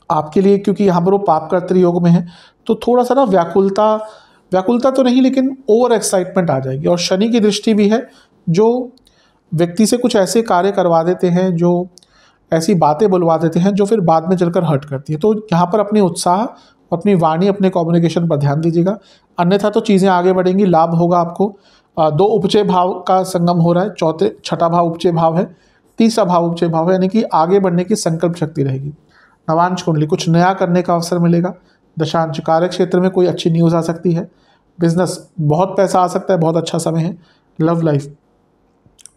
आपके लिए क्योंकि यहाँ पर वो पाप कर्तरी योग में है तो थोड़ा सा ना व्याकुलता तो नहीं लेकिन ओवर एक्साइटमेंट आ जाएगी। और शनि की दृष्टि भी है जो व्यक्ति से कुछ ऐसे कार्य करवा देते हैं, जो ऐसी बातें बुलवा देते हैं जो फिर बाद में चलकर हर्ट करती है। तो यहाँ पर अपनी उत्साह, अपनी वाणी, अपने कम्युनिकेशन पर ध्यान दीजिएगा, अन्यथा तो चीज़ें आगे बढ़ेंगी, लाभ होगा आपको। 2 उपचय भाव का संगम हो रहा है, छठा भाव उपचय भाव है, तीसरा भाव उपचय भाव है, यानी कि आगे बढ़ने की संकल्प शक्ति रहेगी। नवांश कुंडली, कुछ नया करने का अवसर मिलेगा। दशांश, कार्य क्षेत्र में कोई अच्छी न्यूज़ आ सकती है। बिजनेस, बहुत पैसा आ सकता है, बहुत अच्छा समय है। लव लाइफ,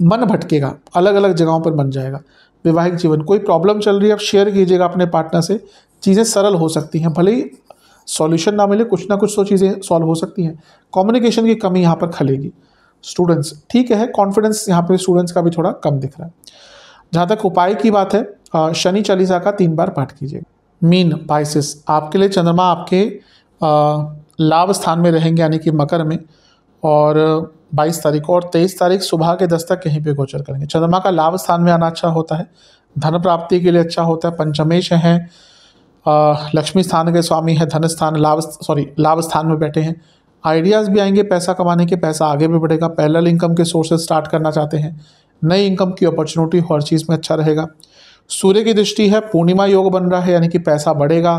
मन भटकेगा, अलग अलग जगहों पर बन जाएगा। वैवाहिक जीवन, कोई प्रॉब्लम चल रही है, आप शेयर कीजिएगा अपने पार्टनर से, चीज़ें सरल हो सकती हैं, भले ही सॉल्यूशन ना मिले, कुछ ना कुछ तो चीज़ें सॉल्व हो सकती हैं। कम्युनिकेशन की कमी यहाँ पर खलेगी। स्टूडेंट्स, ठीक है, कॉन्फिडेंस यहाँ पे स्टूडेंट्स का भी थोड़ा कम दिख रहा है। जहाँ तक उपाय की बात है, शनि चालीसा का 3 बार पाठ कीजिएगा। मीन, पाइसेस, आपके लिए चंद्रमा आपके लाभ स्थान में रहेंगे, यानी कि मकर में, और 22 तारीख को और 23 तारीख सुबह के 10 तक यहीं पे गोचर करेंगे। चंद्रमा का लाभ स्थान में आना अच्छा होता है, धन प्राप्ति के लिए अच्छा होता है। पंचमेश हैं, लक्ष्मी स्थान के स्वामी है, धन स्थान लाभ स्थान में बैठे हैं। आइडियाज़ भी आएंगे पैसा कमाने के, पैसा आगे भी बढ़ेगा। पैरेलल इनकम के सोर्सेज स्टार्ट करना चाहते हैं, नई इनकम की अपॉर्चुनिटी हर चीज़ में अच्छा रहेगा। सूर्य की दृष्टि है, पूर्णिमा योग बन रहा है, यानी कि पैसा बढ़ेगा,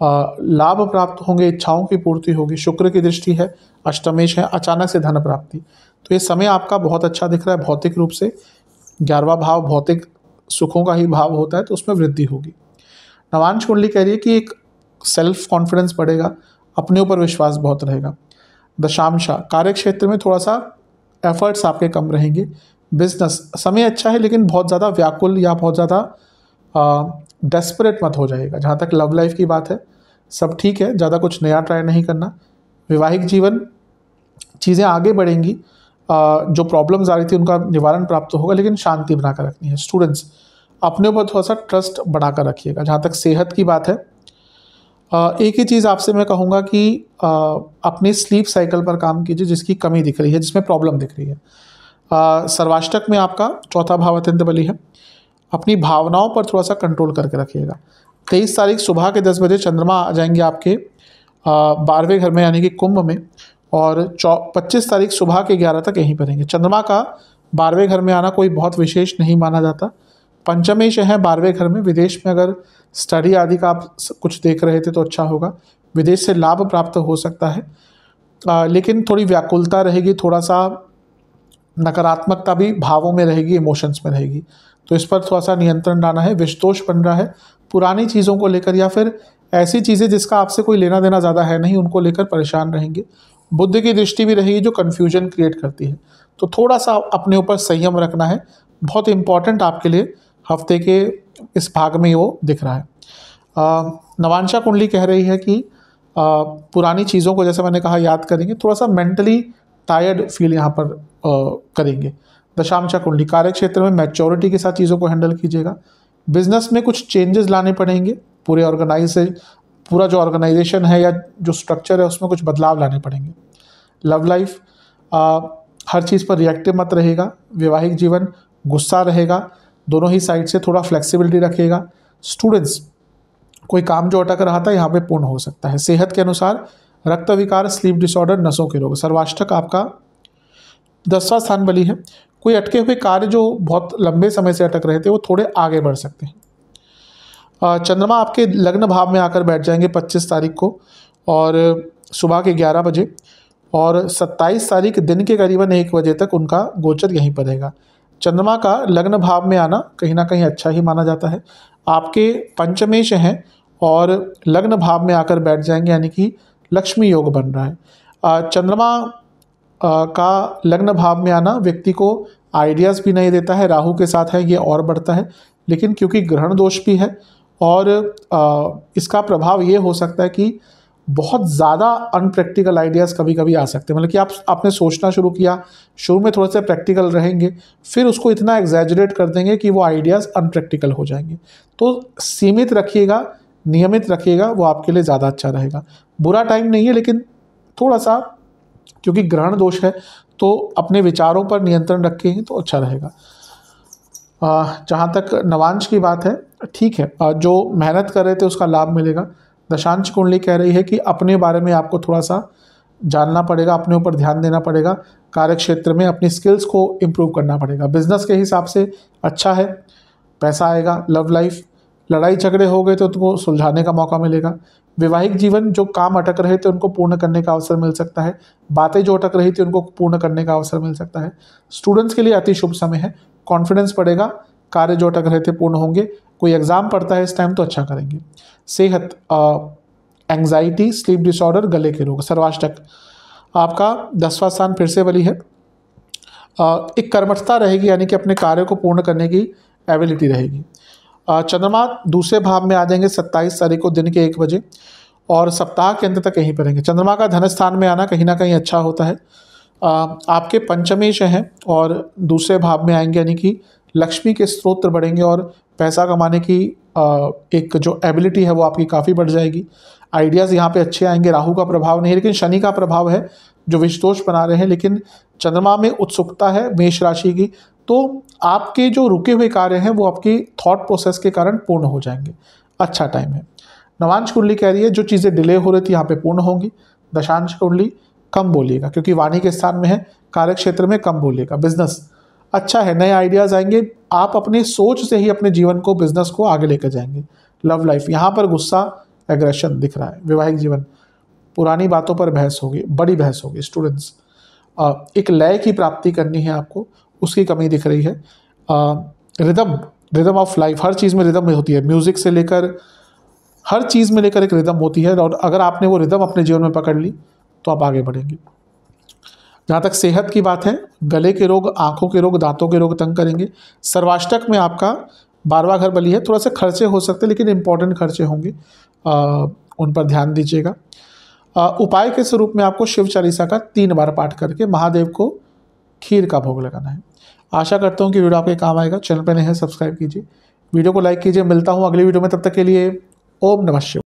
लाभ प्राप्त होंगे, इच्छाओं की पूर्ति होगी। शुक्र की दृष्टि है, अष्टमेश है, अचानक से धन प्राप्ति। तो ये समय आपका बहुत अच्छा दिख रहा है भौतिक रूप से। 11वां भाव भौतिक सुखों का ही भाव होता है, तो उसमें वृद्धि होगी। नवांश कुंडली कह रही है कि एक सेल्फ कॉन्फिडेंस बढ़ेगा, अपने ऊपर विश्वास बहुत रहेगा। दशांशा, कार्य क्षेत्र में थोड़ा सा एफर्ट्स आपके कम रहेंगे। बिजनेस, समय अच्छा है लेकिन बहुत ज़्यादा व्याकुल या बहुत ज़्यादा डेस्परेट मत हो जाएगा। जहाँ तक लव लाइफ की बात है, सब ठीक है, ज़्यादा कुछ नया ट्राई नहीं करना। वैवाहिक जीवन, चीज़ें आगे बढ़ेंगी, जो प्रॉब्लम्स आ रही थी उनका निवारण प्राप्त होगा, लेकिन शांति बनाकर रखनी है। स्टूडेंट्स, अपने ऊपर थोड़ा सा ट्रस्ट बढ़ाकर रखिएगा। जहाँ तक सेहत की बात है, एक ही चीज़ आपसे मैं कहूँगा कि अपनी स्लीप साइकिल पर काम कीजिए, जिसकी कमी दिख रही है, जिसमें प्रॉब्लम दिख रही है। सर्वाष्टक में आपका 4था भाव अत्यंत बली है, अपनी भावनाओं पर थोड़ा सा कंट्रोल करके रखिएगा। 23 तारीख सुबह के 10 बजे चंद्रमा आ जाएंगे आपके 12वें घर में, यानी कि कुंभ में, और 25 तारीख सुबह के 11 तक यहीं पर रहेंगे। चंद्रमा का 12वें घर में आना कोई बहुत विशेष नहीं माना जाता। पंचमेश है 12वें घर में, विदेश में अगर स्टडी आदि का आप कुछ देख रहे थे तो अच्छा होगा, विदेश से लाभ प्राप्त हो सकता है, लेकिन थोड़ी व्याकुलता रहेगी, थोड़ा सा नकारात्मकता भी भावों में रहेगी, इमोशंस में रहेगी, तो इस पर थोड़ा सा नियंत्रण लाना है। विषदोष बन रहा है, पुरानी चीज़ों को लेकर या फिर ऐसी चीज़ें जिसका आपसे कोई लेना देना ज़्यादा है नहीं, उनको लेकर परेशान रहेंगे। बुद्ध की दृष्टि भी रहेगी जो कन्फ्यूजन क्रिएट करती है, तो थोड़ा सा अपने ऊपर संयम रखना है, बहुत इंपॉर्टेंट आपके लिए हफ्ते के इस भाग में वो दिख रहा है। नवांशा कुंडली कह रही है कि पुरानी चीज़ों को, जैसे मैंने कहा, याद करेंगे, थोड़ा सा मेंटली टायर्ड फील यहाँ पर करेंगे। दशांशा कुंडली, कार्य क्षेत्र में मैच्योरिटी के साथ चीज़ों को हैंडल कीजिएगा। बिजनेस में कुछ चेंजेस लाने पड़ेंगे, पूरा जो ऑर्गेनाइजेशन है या जो स्ट्रक्चर है उसमें कुछ बदलाव लाने पड़ेंगे। लव लाइफ, हर चीज़ पर रिएक्टिव मत रहेगा। वैवाहिक जीवन, गुस्सा रहेगा, दोनों ही साइड से थोड़ा फ्लेक्सिबिलिटी रखिएगा। स्टूडेंट्स, कोई काम जो अटक रहा था यहाँ पे पूर्ण हो सकता है। सेहत के अनुसार रक्त विकार, स्लीप डिसऑर्डर, नसों के रोग। सर्वाष्टक आपका 10वां स्थान बली है, कोई अटके हुए कार्य जो बहुत लंबे समय से अटक रहे थे वो थोड़े आगे बढ़ सकते हैं। चंद्रमा आपके लग्न भाव में आकर बैठ जाएंगे 25 तारीख को और सुबह के 11 बजे, और 27 तारीख दिन के करीबन 1 बजे तक उनका गोचर यहीं पर रहेगा। चंद्रमा का लग्न भाव में आना कहीं ना कहीं अच्छा ही माना जाता है। आपके पंचमेश हैं और लग्न भाव में आकर बैठ जाएंगे, यानी कि लक्ष्मी योग बन रहा है। चंद्रमा का लग्न भाव में आना व्यक्ति को आइडियाज़ भी नहीं देता है, राहु के साथ है ये और बढ़ता है, लेकिन क्योंकि ग्रहण दोष भी है और इसका प्रभाव ये हो सकता है कि बहुत ज़्यादा अनप्रैक्टिकल आइडियाज़ कभी कभी आ सकते हैं। मतलब कि आपने सोचना शुरू किया, शुरू में थोड़े से प्रैक्टिकल रहेंगे, फिर उसको इतना एग्जैजरेट कर देंगे कि वो आइडियाज़ अनप्रैक्टिकल हो जाएंगे। तो सीमित रखिएगा, नियमित रखिएगा, वो आपके लिए ज़्यादा अच्छा रहेगा। बुरा टाइम नहीं है, लेकिन थोड़ा सा क्योंकि ग्रहण दोष है तो अपने विचारों पर नियंत्रण रखेंगे तो अच्छा रहेगा। जहाँ तक नवांश की बात है, ठीक है, जो मेहनत कर रहे थे उसका लाभ मिलेगा। दशांश कुंडली कह रही है कि अपने बारे में आपको थोड़ा सा जानना पड़ेगा, अपने ऊपर ध्यान देना पड़ेगा, कार्य क्षेत्र में अपनी स्किल्स को इम्प्रूव करना पड़ेगा। बिजनेस के हिसाब से अच्छा है, पैसा आएगा। लव लाइफ, लड़ाई झगड़े हो गए तो तुमको सुलझाने का मौका मिलेगा। वैवाहिक जीवन, जो काम अटक रहे थे उनको पूर्ण करने का अवसर मिल सकता है। बातें जो अटक रही थी उनको पूर्ण करने का अवसर मिल सकता है। स्टूडेंट्स के लिए अति शुभ समय है, कॉन्फिडेंस बढ़ेगा, कार्य जो अटक रहे थे पूर्ण होंगे। कोई एग्जाम पढ़ता है इस टाइम तो अच्छा करेंगे। सेहत, एंग्जाइटी, स्लीप डिसऑर्डर, गले के रोग। सर्वाष्टक, आपका 10वां स्थान फिर से बली है। एक कर्मठता रहेगी, यानी कि अपने कार्य को पूर्ण करने की एबिलिटी रहेगी। चंद्रमा दूसरे भाव में आ जाएंगे 27 तारीख को दिन के 1 बजे और सप्ताह के अंत तक यहीं पर रहेंगे। चंद्रमा का धन स्थान में आना कहीं ना कहीं अच्छा होता है। आपके पंचमेश हैं और दूसरे भाव में आएंगे, यानी कि लक्ष्मी के स्रोत बढ़ेंगे और पैसा कमाने की एक जो एबिलिटी है वो आपकी काफ़ी बढ़ जाएगी। आइडियाज़ यहाँ पे अच्छे आएंगे। राहु का प्रभाव नहीं, लेकिन शनि का प्रभाव है जो विषदोष बना रहे हैं, लेकिन चंद्रमा में उत्सुकता है मेष राशि की, तो आपके जो रुके हुए कार्य हैं वो आपकी थॉट प्रोसेस के कारण पूर्ण हो जाएंगे। अच्छा टाइम है। नवांश कुंडली कह रही है जो चीज़ें डिले हो रही थी यहाँ पे पूर्ण होंगी। दशांश कुंडली कम बोलिएगा क्योंकि वाणी के स्थान में है, कार्य क्षेत्र में कम बोलिएगा। बिजनेस अच्छा है, नए आइडियाज़ आएंगे, आप अपनी सोच से ही अपने जीवन को, बिजनेस को आगे लेकर जाएंगे। लव लाइफ, यहाँ पर गुस्सा, एग्रेशन दिख रहा है। वैवाहिक जीवन, पुरानी बातों पर बहस होगी, बड़ी बहस होगी। स्टूडेंट्स, एक लय की प्राप्ति करनी है आपको, उसकी कमी दिख रही है। रिदम ऑफ लाइफ, हर चीज़ में रिदम होती है, म्यूज़िक से लेकर हर चीज़ में लेकर एक रिदम होती है, और अगर आपने वो रिदम अपने जीवन में पकड़ ली तो आप आगे बढ़ेंगे। जहाँ तक सेहत की बात है, गले के रोग, आँखों के रोग, दांतों के रोग तंग करेंगे। सर्वाष्टक में आपका 12वां घर बली है, थोड़ा सा खर्चे हो सकते हैं लेकिन इंपॉर्टेंट खर्चे होंगे, उन पर ध्यान दीजिएगा। उपाय के स्वरूप में आपको शिव चालीसा का 3 बार पाठ करके महादेव को खीर का भोग लगाना है। आशा करता हूँ कि वीडियो आपके काम आएगा। चैनल पर नए हैं सब्सक्राइब कीजिए, वीडियो को लाइक कीजिए। मिलता हूँ अगली वीडियो में, तब तक के लिए ओम नमः शिवाय।